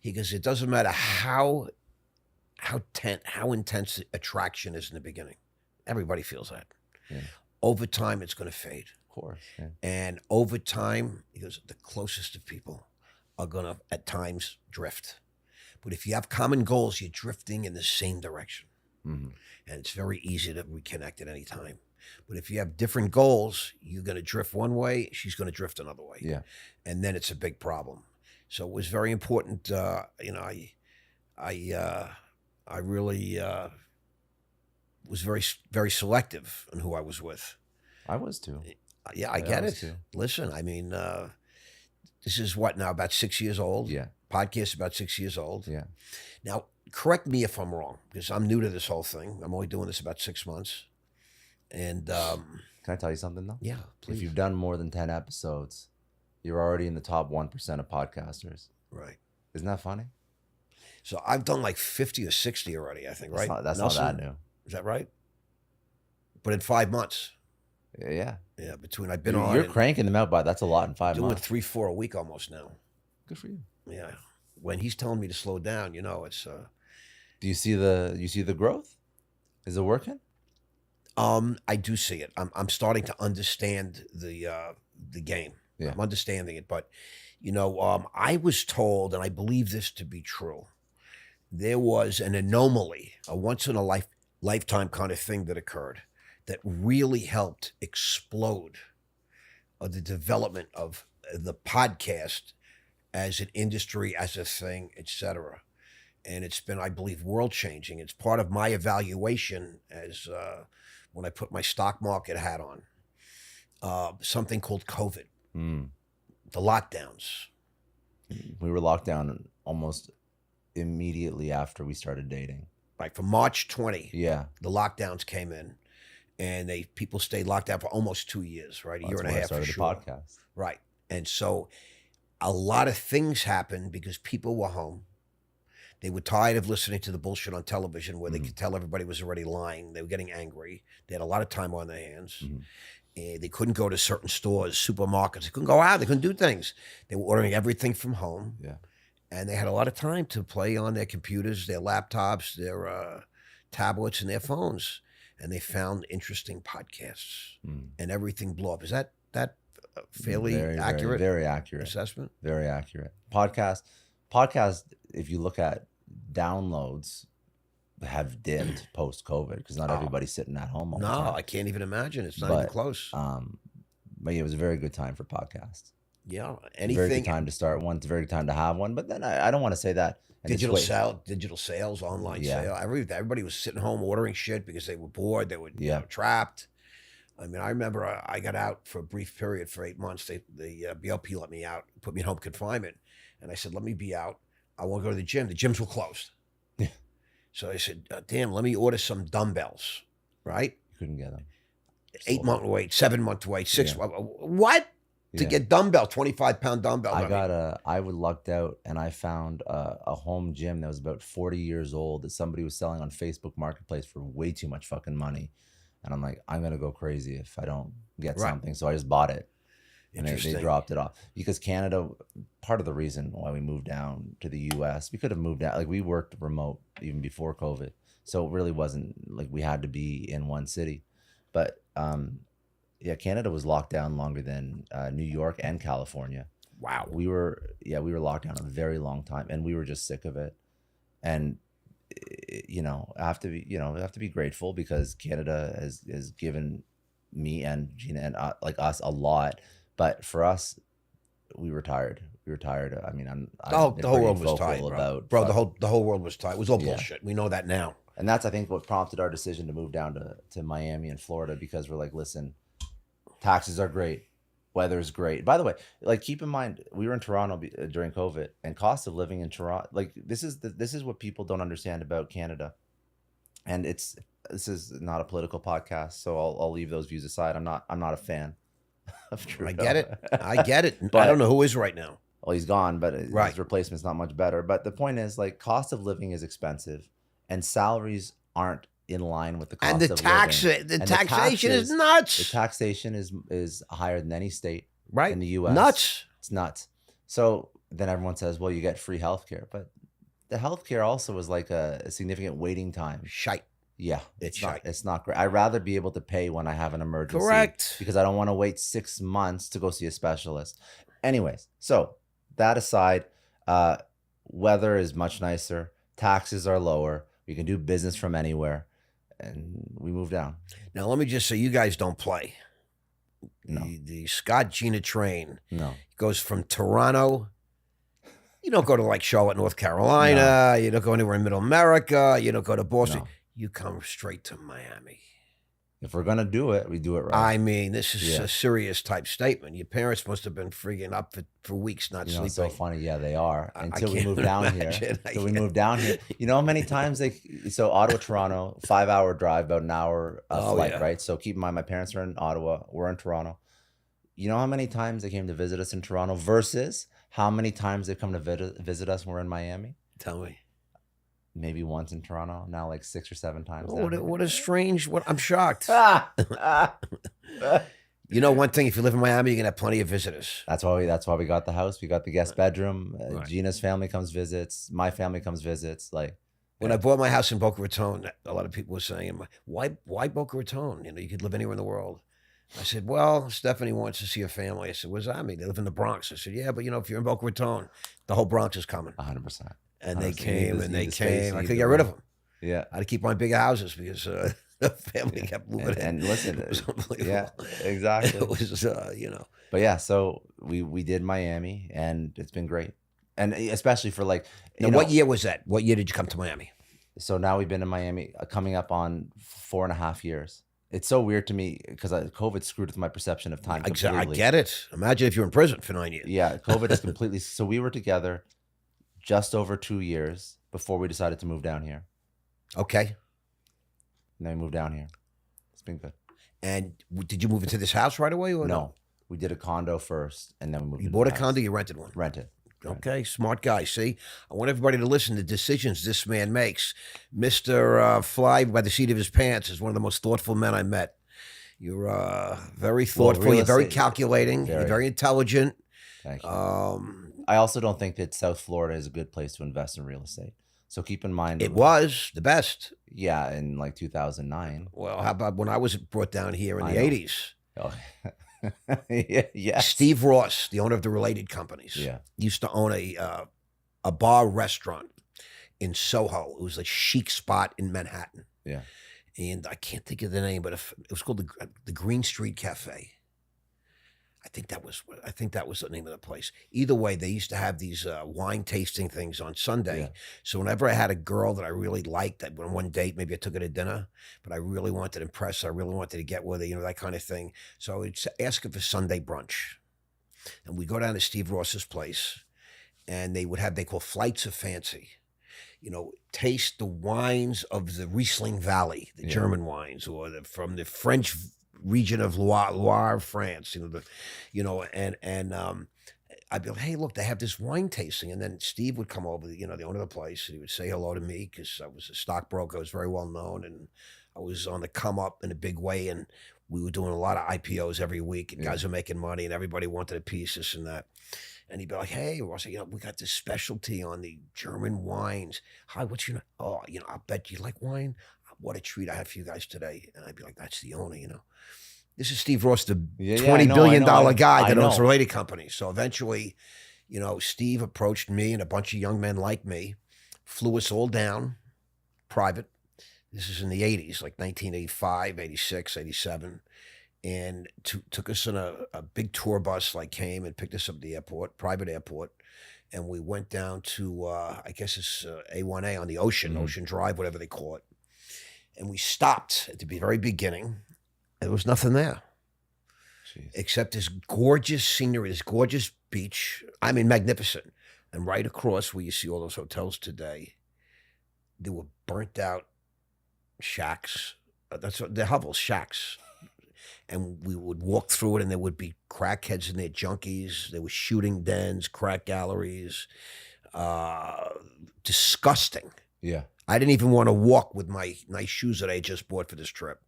He goes, it doesn't matter how intense attraction is in the beginning. Everybody feels that. Yeah. Over time, it's going to fade. Of course. Yeah. And over time, he goes, the closest of people are going to, at times, drift. But if you have common goals, you're drifting in the same direction. Mhm. And it's very easy to reconnect at any time. But if you have different goals, you're going to drift one way, she's going to drift another way. Yeah. And then it's a big problem. So it was very important. I, uh, I really was very selective on who I was with. I was too. Yeah, I I get was it. too. Listen, I mean, this is what now, about 6 years old? Yeah. Podcast about 6 years old. Yeah. Now, correct me if I'm wrong, because I'm new to this whole thing. I'm only doing this about 6 months. And Can I tell you something though? yeah, please. If you've done more than 10 episodes, you're already in the top 1% of podcasters. Right. Isn't that funny? So I've done like 50 or 60 already, I think, right? That's not Nelson? that new. Is that right? But in 5 months. Yeah. Yeah, between I've been You're on cranking them out, but that's a lot in 5 doing months. 3-4 a week almost now. Good for you. Yeah. When he's telling me to slow down, it's Do you see the growth? Is it working? I do see it. I'm starting to understand the game. Yeah. I'm understanding it, but I was told, and I believe this to be true, there was an anomaly, a once in a lifetime kind of thing that occurred that really helped explode the development of the podcast as an industry, as a thing, etc. And it's been, I believe, world changing. It's part of my evaluation as when I put my stock market hat on. Something called COVID, the lockdowns. We were locked down almost immediately after we started dating. Right, from March 20, Yeah. the lockdowns came in, and people stayed locked down for almost 2 years, right? A year That's and a when I half for started sure. the podcast. Right. And so a lot of things happened because people were home. They were tired of listening to the bullshit on television where they could tell everybody was already lying. They were getting angry. They had a lot of time on their hands. They couldn't go to certain stores, supermarkets. They couldn't go out. They couldn't do things. They were ordering everything from home. Yeah. And they had a lot of time to play on their computers, their laptops, their tablets, and their phones. And they found interesting podcasts. And everything blew up. Is that fairly accurate? Very accurate. Assessment? Very accurate. Podcast, if you look at downloads, have dipped post-COVID because not everybody's sitting at home all the time. No, I can't even imagine. It's not even close. But yeah, it was a very good time for podcasts. Yeah. Very good time to start one. It's a very good time to have one. But then I don't want to say that. And digital sales, online Yeah. sale. Everybody was sitting home ordering shit because they were bored. They were Yeah. trapped. I mean, I remember I got out for a brief period for 8 months. The BLP let me out, put me in home confinement. And I said, let me be out. I want to go to the gym. The gyms were closed. Yeah. So I said, damn, let me order some dumbbells, right? You couldn't get them. 8-month wait, 7-month wait, 6 Yeah. what? To Yeah. get dumbbell, 25-pound dumbbell. I lucked out and I found a home gym that was about 40 years old that somebody was selling on Facebook Marketplace for way too much fucking money. And I'm like, I'm going to go crazy if I don't get Right. something. So I just bought it. And they Interesting. dropped it off. Because Canada, part of the reason why we moved down to the US, we could have moved out. Like we worked remote even before COVID. So it really wasn't like we had to be in one city. But yeah, Canada was locked down longer than New York and California. Wow. We were locked down a very long time, and we were just sick of it. And I have to be grateful because Canada has given me and Gina and like us a lot. But for us, we were tired. I mean, The whole world was tired, bro. The whole world was tired. It was all Yeah. bullshit. We know that now. And that's, I think, what prompted our decision to move down to Miami and Florida, because we're like, listen, taxes are great. Weather's great. By the way, like, keep in mind, we were in Toronto during COVID, and cost of living in Toronto, like this is what people don't understand about Canada. And this is not a political podcast, so I'll leave those views aside. I'm not a fan of Trudeau. I get it. But- I don't know who is right now. Well, he's gone, but his Right. replacement's not much better. But the point is, like, cost of living is expensive, and salaries aren't in line with the cost And the of tax, living. the And taxation is taxes- nuts. The taxation is higher than any state right? in the U.S. Nuts. It's nuts. So then everyone says, well, you get free healthcare, but the healthcare also is like a significant waiting time. Shite. Yeah, It's not. shite. It's not great. I'd rather be able to pay when I have an emergency. Correct. Because I don't want to wait 6 months to go see a specialist. Anyways, so that aside, weather is much nicer. Taxes are lower. You can do business from anywhere. and we moved down. Now, let me just say, you guys don't play. No, The Scott Gina train no, goes from Toronto. You don't go to like Charlotte, North Carolina. You don't go anywhere in Middle America. You don't go to Boston. no. You come straight to Miami. If we're gonna do it, we do it right. I mean, this is Yeah. a serious type statement. Your parents must have been freaking up for weeks not You know, sleeping. it's so funny. Yeah, they are. I Until we can't moved down here. imagine. I Until we can't- moved down here. You know how many times so Ottawa, Toronto, 5-hour drive, about an hour Oh, flight, yeah. right? So keep in mind, my parents are in Ottawa. We're in Toronto. You know how many times they came to visit us in Toronto versus how many times they come to visit us when we're in Miami? Tell me. Maybe once in Toronto. Now like 6 or 7 times. Oh, down what, here. what a strange. I'm shocked. Ah! You know, one thing, if you live in Miami, you're going to have plenty of visitors. That's why we got the house. We got the guest bedroom. Right. Gina's family comes visits. My family comes visits. Like When I bought my house in Boca Raton, a lot of people were saying, why Boca Raton? You know, you could live anywhere in the world. I said, well, Stephanie wants to see her family. I said, where's that mean? They live in the Bronx. I said, yeah, but you know, if you're in Boca Raton, the whole Bronx is coming. 100%. And they 100%. You need came the- and you they need the space, came. you I need could the get rid of room. them. Yeah. I had to keep buying bigger houses because the family kept moving in. And listen, It was unbelievable. yeah, exactly. It was, you know. But yeah, so we did Miami, and it's been great, and especially for like, Now, you know, what year was that? What year did you come to Miami? so now we've been in Miami coming up on 4.5 years. It's so weird to me because COVID screwed with my perception of time I completely. get it. Imagine if you were in prison for 9 years. Yeah, COVID is completely. So we were together just over 2 years before we decided to move down here. Okay. And then we moved down here. It's been good. And did you move into this house right away? Or No, we did a condo first, and then we moved. You into bought a the house. condo, you rented one. Rented. Okay, smart guy. See, I want everybody to listen to decisions this man makes. Mr. Fly by the seat of his pants is one of the most thoughtful men I met. You're very thoughtful. real You're very estate- calculating. You're very. very intelligent. Thank you. Um, I also don't think that South Florida is a good place to invest in real estate. So keep in mind, it was the best. yeah, in like 2009. Well, how about when I was brought down here in I the know. 80s? Oh, yeah, Steve Ross, the owner of the Related Companies, Yeah, used to own a bar restaurant in Soho. It was a chic spot in Manhattan. yeah. And I can't think of the name, but it was called the Green Street Cafe. I think that was the name of the place. Either way, they used to have these wine tasting things on Sunday. Yeah. So whenever I had a girl that I really liked, that on one date, maybe I took her to dinner, but I really wanted to impress her, I really wanted to get with her, you know, that kind of thing. So I would ask her for Sunday brunch, and we go down to Steve Ross's place, and they call flights of fancy. You know, taste the wines of the Riesling Valley, the Yeah. German wines, or from the French region of Loire, France. And I'd be like, hey, look, they have this wine tasting, and then Steve would come over, you know, the owner of the place, and he would say hello to me because I was a stockbroker, I was very well known, and I was on the come up in a big way, and we were doing a lot of IPOs every week, and Yeah. guys were making money, and everybody wanted a piece, this and that. And he'd be like, hey, Ross, you know, we got this specialty on the German wines. Hi, what's your name? Oh, you know, I'll bet you like wine. What a treat I had for you guys today. And I'd be like, that's the owner, you know. This is Steve Ross, the Yeah, yeah, $20 I know, billion I know. guy I that owns know. Related Companies. So eventually, you know, Steve approached me and a bunch of young men like me, flew us all down private. This is in the 80s, like 1985, 86, 87. And took us in a big tour bus, like came and picked us up at the airport, private airport. And we went down to, I guess it's A1A on the ocean, Mhm. Ocean Drive, whatever they call it. And we stopped at the very beginning. There was nothing there Jeez. except this gorgeous scenery, this gorgeous beach. I mean, magnificent. And right across where you see all those hotels today, there were burnt out shacks. That's what they're hovels, shacks. And we would walk through it, and there would be crackheads in there, junkies. There were shooting dens, crack galleries. Disgusting. Yeah, I didn't even want to walk with my nice shoes that I just bought for this trip.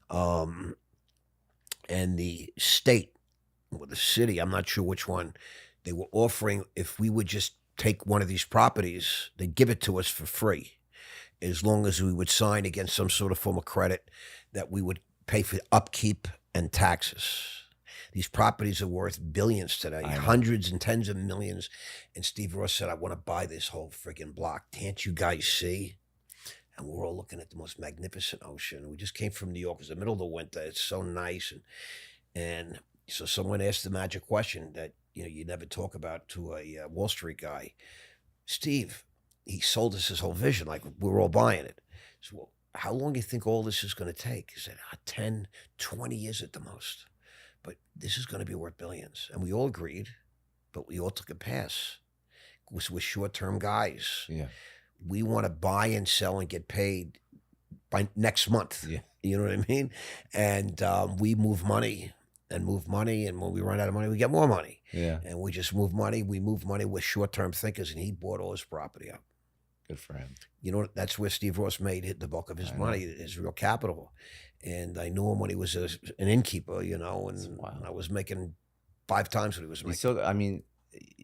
And the state or the city, I'm not sure which one, they were offering, if we would just take one of these properties, they'd give it to us for free, as long as we would sign against some sort of form of credit that we would pay for upkeep and taxes. These properties are worth billions today, I know. hundreds and tens of millions. And Steve Ross said, I want to buy this whole friggin' block. Can't you guys see? and we're all looking at the most magnificent ocean. We just came from New York. It's the middle of the winter. It's so nice, and so someone asked the magic question that you never talk about to a Wall Street guy. Steve, he sold us his whole vision, like we're all buying it. So, well, how long do you think all this is going to take? He said, 10, 20 years at the most. But this is going to be worth billions. And we all agreed, but we all took a pass. We're short-term guys. Yeah. We want to buy and sell and get paid by next month. Yeah. You know what I mean? And we move money and move money. And when we run out of money, we get more money. Yeah. And we just move money. We move money. We're short-term thinkers. And he bought all his property up. Good for him. That's where Steve Ross made the bulk of his money, his real capital. And I knew him when he was an innkeeper, and I was making 5 times what he was making. So, I mean,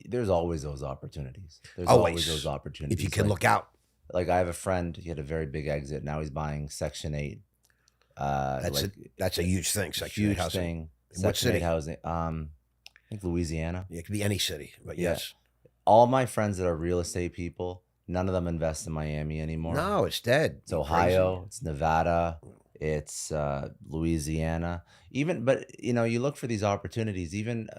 there's always those opportunities. There's Always. always those opportunities. If you can look out. Like I have a friend, he had a very big exit. Now he's buying Section 8. That's a huge thing, Section 8 housing. Thing. What Section city? 8 housing. I think Louisiana. Yeah, it could be any city, but Yeah. yes. All my friends that are real estate people, none of them invest in Miami anymore. No, it's dead. It's Ohio, it's Nevada, it's Louisiana. But you look for these opportunities. Even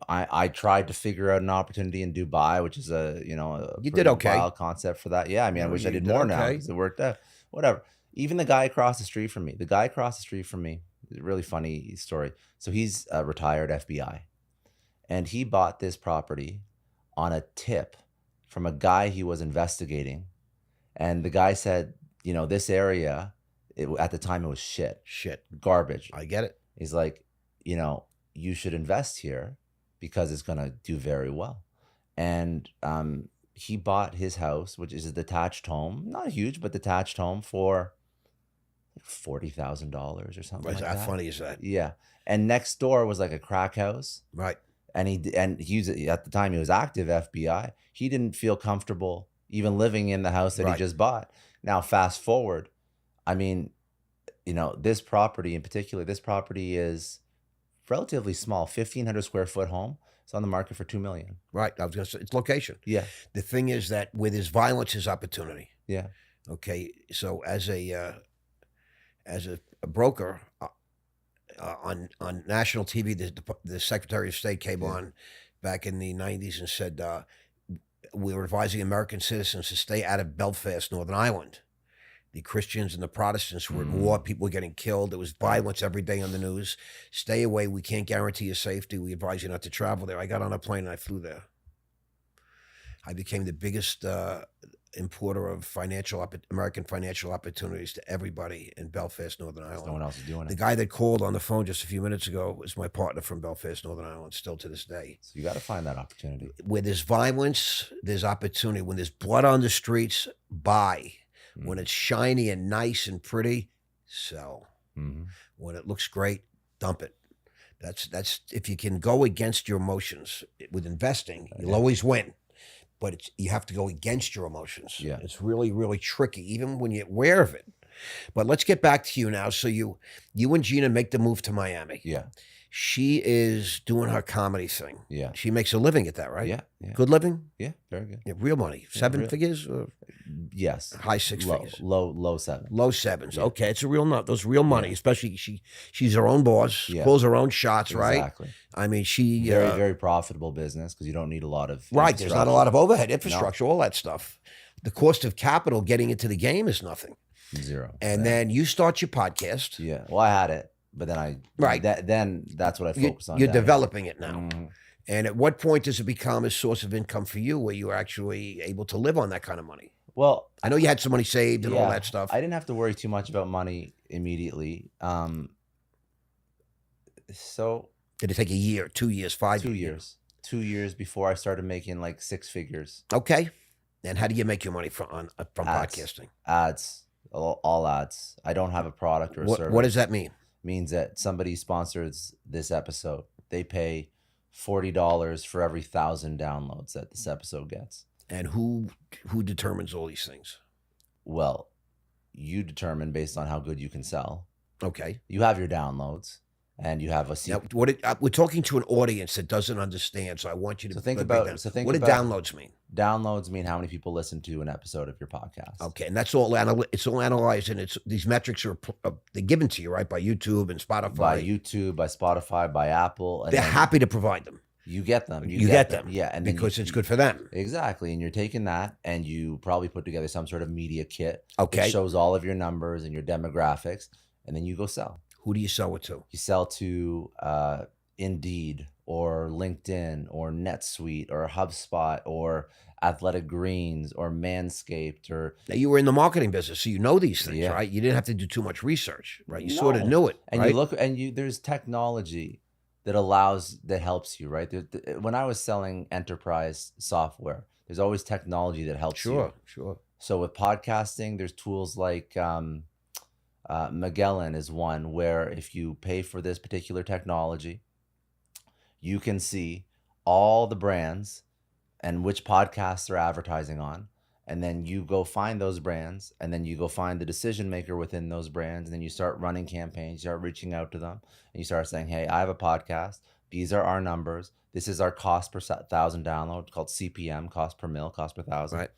I tried to figure out an opportunity in Dubai, which is a You did okay. wild concept for that. Yeah, I mean, I wish I You did did more now okay. because it worked out. Whatever. Even the guy across the street from me, a really funny story. So he's a retired FBI, and he bought this property on a tip from a guy he was investigating. And the guy said, this area, at the time it was shit, garbage. I get it. He's like, you should invest here because it's going to do very well. And he bought his house, which is a detached home, not huge, but detached home for $40,000 or something like that. How funny is that? Yeah. And next door was like a crack house. Right. And he was, at the time he was active FBI. He didn't feel comfortable even living in the house that he just bought. Now, fast forward, I mean, this property in particular, this property is relatively small, 1,500 square foot home. It's on the market for $2 million. Right. I was going to say, it's location. Yeah. The thing is that with his violence, his opportunity. Yeah. Okay. So as a broker on national TV, the Secretary of State came on back in the 90s and said, we were advising American citizens to stay out of Belfast, Northern Ireland. The Christians and the Protestants were at war. People were getting killed. There was violence every day on the news. Stay away. We can't guarantee your safety. We advise you not to travel there. I got on a plane and I flew there. I became the biggest importer of American financial opportunities to everybody in Belfast, Northern Ireland. No one else is doing it. The guy that called on the phone just a few minutes ago was my partner from Belfast, Northern Ireland, still to this day. So you got to find that opportunity. Where there's violence, there's opportunity. When there's blood on the streets, buy. When it's shiny and nice and pretty, sell. When it looks great, dump it. That's if you can go against your emotions with investing, you'll always win. But you have to go against your emotions. Yeah. It's really, really tricky, even when you're aware of it. But let's get back to you now. So you and Gina make the move to Miami. Yeah. She is doing her comedy thing. Yeah. She makes a living at that, right? Yeah. Good living? Yeah. Very good. Yeah, real money. 7 figures? Or yes. high 6 figures? Low 7. Low 7s. Yeah. Okay. It's a real nut. Those real money, especially she's her own boss, pulls her own shots, right? Exactly. I mean, she... Very, very profitable business because you don't need a lot of... Right. There's not a lot of overhead, infrastructure, all that stuff. The cost of capital getting into the game is nothing. Zero. And then you start your podcast. Yeah. Well, I had it. But then then that's what I focus on. You're developing it now. And at what point does it become a source of income for you where you're actually able to live on that kind of money? Well, I know you had some money saved and all that stuff. I didn't have to worry too much about money immediately. So did it take a year, 2 years, 5 years? 2 years. 2 years before I started making like 6 figures. Okay. And how do you make your money from podcasting? Ads. All ads. I don't have a product or a service. What does that mean? Means that somebody sponsors this episode. They pay $40 for every 1,000 downloads that this episode gets. And who determines all these things? Well, you determine based on how good you can sell. Okay. You have your downloads. and you have a Now, we're talking to an audience that doesn't understand, so I want you to So think break about- down. so think what do about- downloads mean? downloads mean how many people listen to an episode of your podcast. Okay, and that's all. It's all analyzed, and it's these metrics are they're given to you right by YouTube and Spotify. By YouTube, by Spotify, by Apple, and They're then happy to provide them. you get them. You get them, yeah, and then because it's good for them. Exactly, and you're taking that, and you probably put together some sort of media kit. Okay. That shows all of your numbers and your demographics, and then you go sell. Who do you sell it to? You sell to Indeed or LinkedIn or NetSuite or HubSpot or Athletic Greens or Manscaped or Now, you were in the marketing business, so you know these things, Yeah. right? You didn't have to do too much research, right? You sort of No. knew it, and right? you look and there's technology that helps you, right? When I was selling enterprise software, there's always technology that helps you. Sure. So with podcasting, there's tools like Magellan is one where if you pay for this particular technology, you can see all the brands and which podcasts they're advertising on. And then you go find those brands, and then you go find the decision maker within those brands. And then you start running campaigns, you start reaching out to them, and you start saying, hey, I have a podcast. These are our numbers. This is our cost per 1,000 download, called CPM, cost per mil, cost per thousand. Right.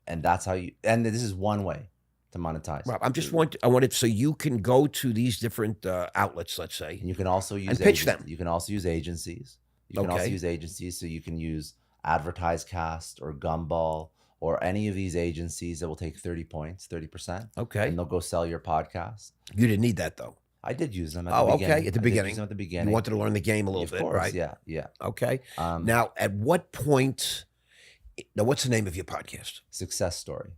And that's how and this is one way to monetize. Rob, I wanted so you can go to these different outlets, let's say. And you can also use pitch them. You can also use agencies. You can also Okay. use agencies. So you can use AdvertiseCast or Gumball or any of these agencies that will take 30 points, 30%. Okay. And they'll go sell your podcast. You didn't need that though. I did use them at Oh, the okay, beginning. at the I did beginning. use them at the beginning. You wanted to learn the game a little Of bit, course, right? Yeah. Okay. Now, Now, at what point? Now, what's the name of your podcast? Success Story.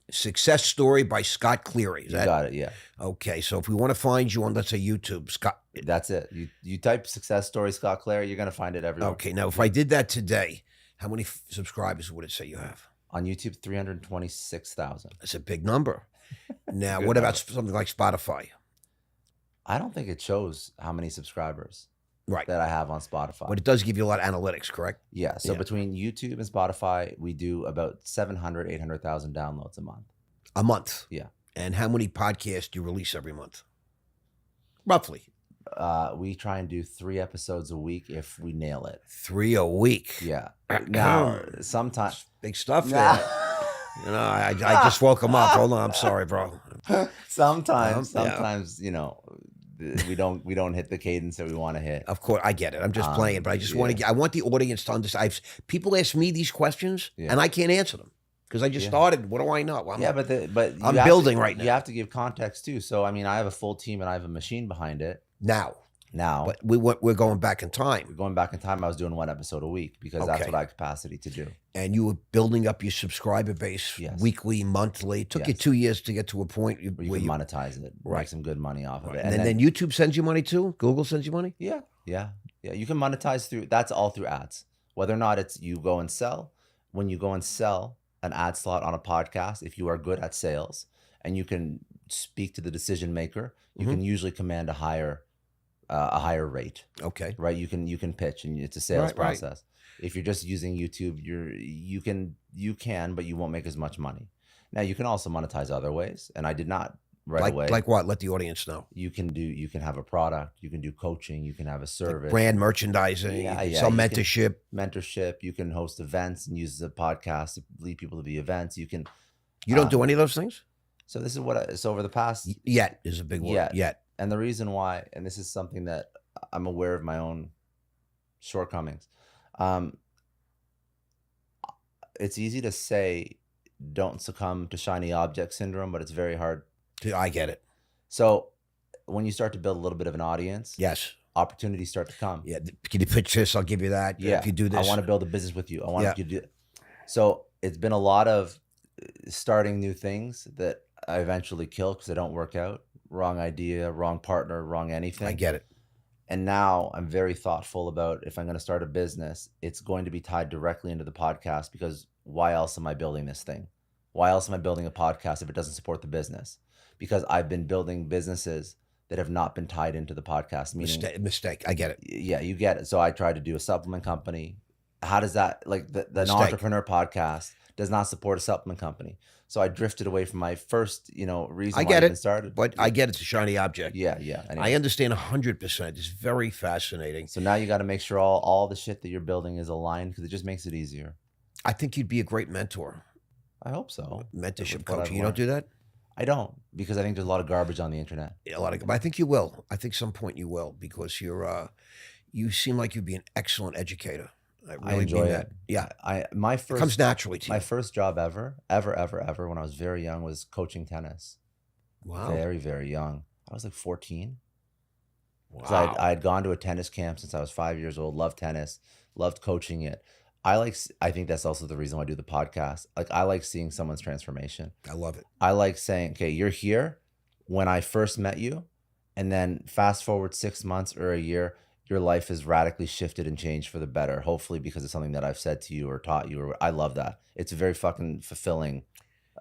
Success Story by Scott Cleary. Is You that got it, yeah. okay? So if we want to find you on, let's say, YouTube, Scott. That's it. You type Success Story Scott Clary, you're going to find it everywhere. Okay. Now, if I did that today, how many subscribers would it say you have? On YouTube, 326,000. That's a big number. Now, Good what about number. something like Spotify? I don't think it shows how many subscribers Right. that I have on Spotify. But it does give you a lot of analytics, correct? Yeah. So Yeah. between YouTube and Spotify, we do about 700, 800,000 downloads a month. A month. Yeah. And how many podcasts do you release every month? Roughly We try and do 3 episodes a week if we nail it. 3 a week. Yeah. Now, sometimes. Big stuff there. You know, I just woke him up. Hold on, I'm sorry, bro. Sometimes, Yeah. we don't hit the cadence that we want to hit. Of course, I get it. I'm just playing, but I just want to. I want the audience to understand. People ask me these questions, Yeah. and I can't answer them because I just Yeah. started. What do I know? Yeah, but you I'm have building to, right now. You have to give context too. So I mean, I have a full team and I have a machine behind it now, now. but we're going back in time, Going back in time, I was doing 1 episode a week because that's Okay. what I had capacity to do. and you were building up your subscriber base Yes. weekly, monthly. It took you Yes. 2 years to get to a point Where you where can you. monetize it, Right. make some good money off of it, And then YouTube sends you money too. Google sends you money. yeah. You can monetize through. That's all through ads. Whether or not it's you go and sell. When you go and sell an ad slot on a podcast, if you are good at sales and you can speak to the decision maker, you Mhm. can usually command a higher rate, Okay. right? You can pitch, and it's a sales Right, right. process. If you're just using YouTube, you can, but you won't make as much money. Now you can also monetize other ways, and I did not right away. Like what? Let the audience know. You can have a product, you can do coaching, you can have a service, Brand merchandising, Yeah, you yeah, some you can- mentorship. mentorship, you can host events and use the podcast to lead people to the events. You can You don't uh, do any of those things? so this is so over the past Yet is a big word. Yet. Yet. and the reason why, and this is something that I'm aware of my own shortcomings. It's easy to say don't succumb to shiny object syndrome, but it's very hard. I get it. So when you start to build a little bit of an audience, Yes. opportunities start to come. Yeah. Can you pitch this? I'll give you that. Yeah, If you do this. I want to build a business with you. I want Yeah. you to do. So it's been a lot of starting new things that I eventually kill because they don't work out. Wrong idea, wrong partner, wrong anything. I get it. And now I'm very thoughtful about if I'm going to start a business, it's going to be tied directly into the podcast because why else am I building this thing? Why else am I building a podcast if it doesn't support the business? Because I've been building businesses that have not been tied into the podcast. Meaning, Mistake. I get it. yeah, you get it. So I tried to do a supplement company. how does that, like the Mistake. Entrepreneur podcast does not support a supplement company. So I drifted away from my first, reason I why I get even it, started. but I get it's a shiny object. Yeah. I Anyway, understand 100%. It's very fascinating. so now you got to make sure all the shit that you're building is aligned, because it just makes it easier. I think you'd be a great mentor, I hope so. mentorship With what I've coach. You don't learned. do that? I don't, because I think there's a lot of garbage on the internet. A lot of, but I think you will. I think some point you will, because you seem like you'd be an excellent educator. I really enjoy mean it. that. Yeah, My it comes naturally to my you. first job ever, when I was very young, was coaching tennis. Wow. Very, very young. I was like 14. Because Wow. I had gone to a tennis camp since I was 5 years old. Loved tennis. Loved coaching it. I think that's also the reason why I do the podcast. Like, I like seeing someone's transformation. I love it. I like saying, okay, you're here when I first met you, and then fast forward 6 months or a year, your life has radically shifted and changed for the better. Hopefully because of something that I've said to you or taught you. I love that. It's very fucking fulfilling.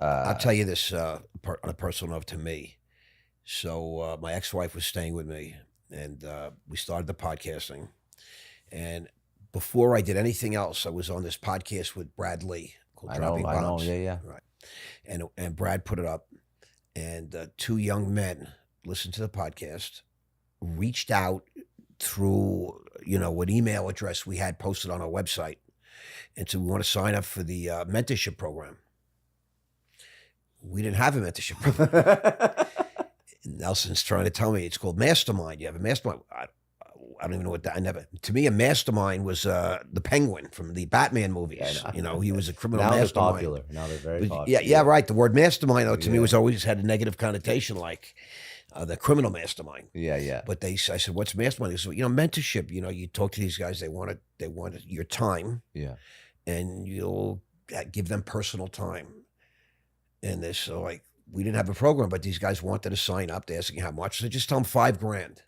I'll tell you this on a personal note to me. So my ex-wife was staying with me, and we started the podcasting. And before I did anything else, I was on this podcast with Brad Lee called Dropping I know. Bombs. Yeah. Right. And Brad put it up, and two young men listened to the podcast, reached out through an email address we had posted on our website, and so we want to sign up for the mentorship program. We didn't have a mentorship program. Nelson's trying to tell me it's called Mastermind. You have a mastermind. I don't even know what that. To me, a mastermind was the Penguin from the Batman movies. Yeah, He was a criminal now they're mastermind. popular. Now they're very popular. Yeah, right. The word mastermind, though, to me Yeah. was always had a negative connotation, like the criminal mastermind. Yeah. But I said, what's mastermind? They said, mentorship. You talk to these guys. They want your time, Yeah. and you'll give them personal time. And this, so like, we didn't have a program, but these guys wanted to sign up. They're asking how much. So just tell them $5,000,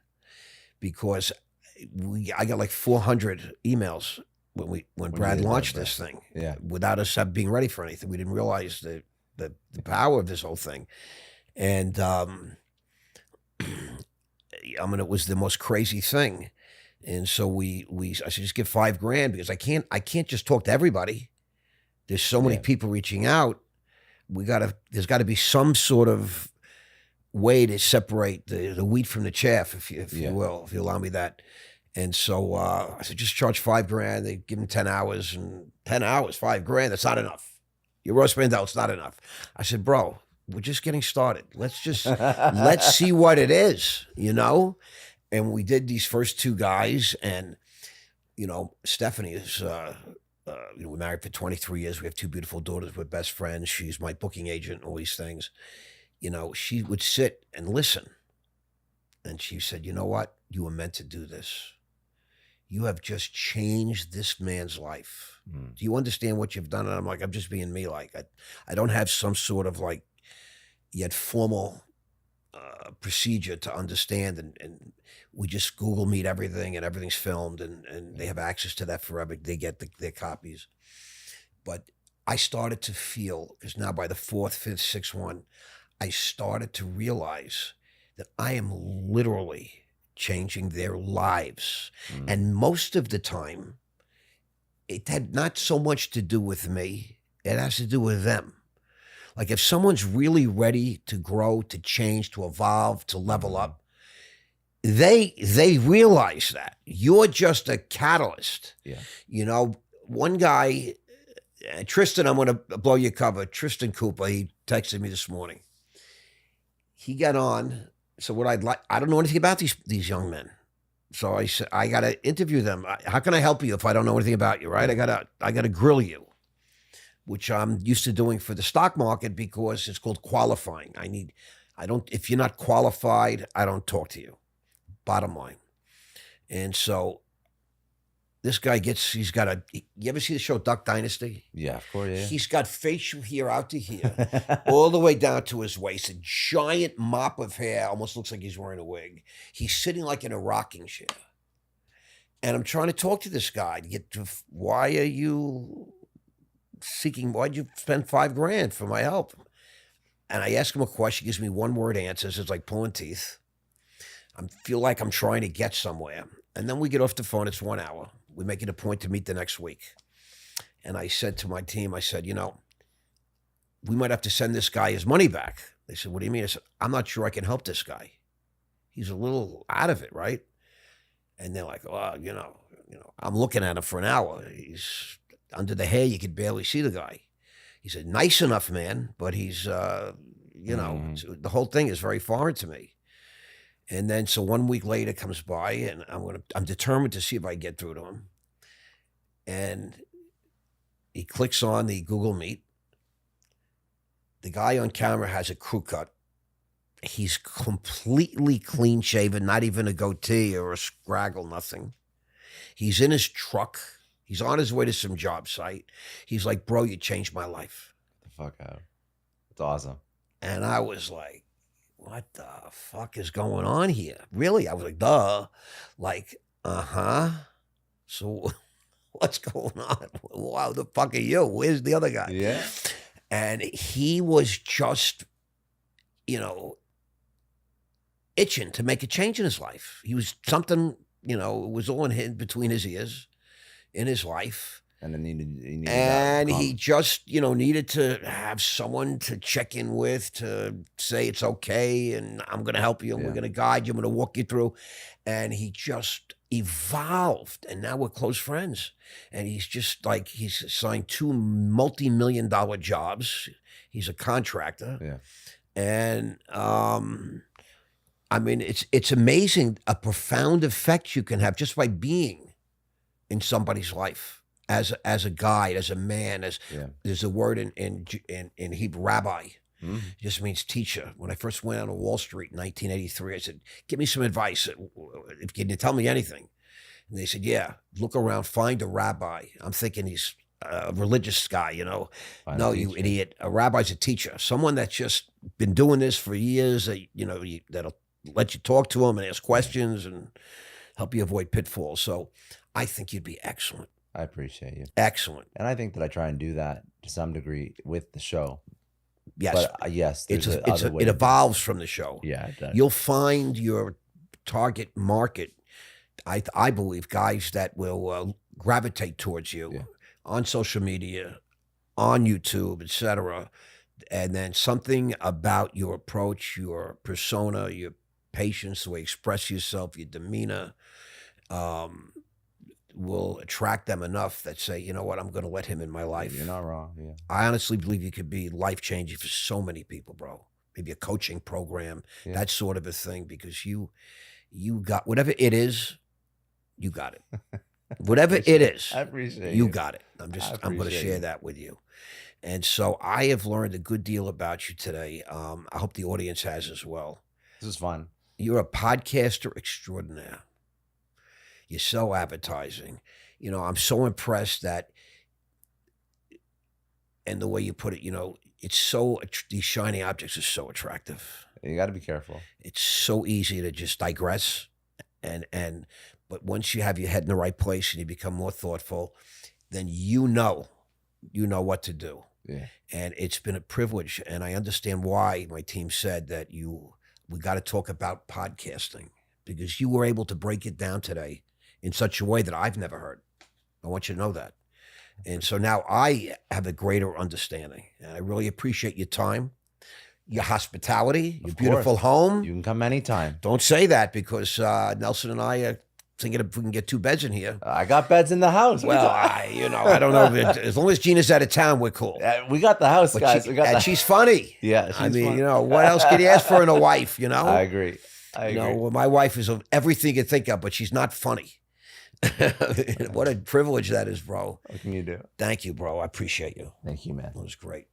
because I got like 400 emails when Brad did that, launched Brad. this thing. Yeah. Without us being ready for anything. We didn't realize the power of this whole thing. And it was the most crazy thing. And so I said, just give $5,000, because I can't just talk to everybody. There's so many Yeah. people reaching out. There's got to be some sort of way to separate the wheat from the chaff, if you will, if you allow me that. And so I said, just charge $5,000. They give them 10 hours, and 10 hours, $5,000. That's not enough. You're Ross Mandel. It's not enough. I said, bro, we're just getting started. Let's see what it is, And we did these first two guys, and Stephanie is. We're married for 23 years. We have two beautiful daughters. We're best friends. She's my booking agent, all these things. She would sit and listen. And she said, you know what? You were meant to do this. You have just changed this man's life. Mm. Do you understand what you've done? And I'm like, I'm just being me. Like, I don't have some sort of like yet formal procedure to understand. And we just Google Meet everything, and everything's filmed, and they have access to that forever. They get their copies. But I started to feel, because now by the fourth, fifth, sixth one, I started to realize that I am literally changing their lives. Mm. And most of the time, it had not so much to do with me. It has to do with them. Like, if someone's really ready to grow, to change, to evolve, to level up, they realize that. You're just a catalyst. Yeah. One guy, Tristan, I'm going to blow your cover. Tristan Cooper, he texted me this morning. He got on. So what I don't know anything about these young men. So I said, I got to interview them. How can I help you if I don't know anything about you, right? I got to grill you, which I'm used to doing for the stock market, because it's called qualifying. If you're not qualified, I don't talk to you. Bottom line. And so this guy you ever see the show Duck Dynasty? Yeah, of course. Yeah. He's got facial hair out to here, all the way down to his waist, a giant mop of hair, almost looks like he's wearing a wig. He's sitting like in a rocking chair. And I'm trying to talk to this guy to get to, why'd you spend $5,000 for my help? And I ask him a question, he gives me one word answers. It's like pulling teeth. I feel like I'm trying to get somewhere. And then we get off the phone. It's 1 hour. we make it a point to meet the next week. And I said to my team, I said, we might have to send this guy his money back. They said, what do you mean? I said, I'm not sure I can help this guy. He's a little out of it, right? And they're like, well, I'm looking at him for an hour. He's under the hair. You could barely see the guy. He said, nice enough, man, but he's, the whole thing is very foreign to me. And then, so 1 week later comes by, and I'm determined to see if I get through to him. And he clicks on the Google Meet. The guy on camera has a crew cut. He's completely clean shaven, not even a goatee or a scraggle, nothing. He's in his truck. He's on his way to some job site. He's like, bro, you changed my life. Get the fuck out. It's awesome. And I was like, what the fuck is going on here? Really? I was like, duh. Like, So what's going on? Wow, the fuck are you? Where's the other guy? Yeah. And he was just, itching to make a change in his life. He was something, it was all in between his ears in his life. And then he needed he just, needed to have someone to check in with, to say it's okay, and I'm going to help you, and we're going to guide you, I'm going to walk you through. And he just evolved, and now we're close friends. And he's just like, he's signed 2 multi-million-dollar jobs. He's a contractor. Yeah. And it's amazing a profound effect you can have just by being in somebody's life as a guide, as a man, there's a word in Hebrew, rabbi. Mm-hmm. It just means teacher. When I first went out on Wall Street in 1983, I said, give me some advice. Can you tell me anything? And they said, yeah, look around, find a rabbi. I'm thinking he's a religious guy, No, you idiot. A rabbi's a teacher, someone that's just been doing this for years, that'll let you talk to him and ask questions and help you avoid pitfalls. So I think you'd be excellent. I appreciate you. Excellent. And I think that I try and do that to some degree with the show. Yes. But yes, it evolves from the show. Yeah, it does. You'll find your target market, I believe, guys that will gravitate towards you on social media, on YouTube, etc. And then something about your approach, your persona, your patience, the way you express yourself, your demeanor, will attract them enough that say, you know what, I'm going to let him in my life. You're not wrong. Yeah. I honestly believe you could be life-changing for so many people, bro. Maybe a coaching program, that sort of a thing, because you got whatever it is, you got it. Whatever it is, I appreciate you got it. I'm going to share you. that with you. And so I have learned a good deal about you today. I hope the audience has as well. This is fun. You're a podcaster extraordinaire. You sell advertising. I'm so impressed that, and the way you put it, it's so, these shiny objects are so attractive. You got to be careful. It's so easy to just digress. But once you have your head in the right place and you become more thoughtful, then you know what to do. Yeah. And it's been a privilege. And I understand why my team said that we got to talk about podcasting, because you were able to break it down today in such a way that I've never heard. I want you to know that. And so now I have a greater understanding. And I really appreciate your time, your hospitality, your beautiful home. You can come anytime. Don't say that, because Nelson and I are thinking if we can get 2 beds in here. I got beds in the house. Well, I don't know. As long as Gina's out of town, we're cool. We got the house, But guys. she's funny. Yeah, she's funny. fun. What else can you ask for in a wife, I agree. Well, my wife is of everything you think of, but she's not funny. What a privilege that is, bro. What can you do? Thank you, bro. I appreciate you. Thank you, man. It was great.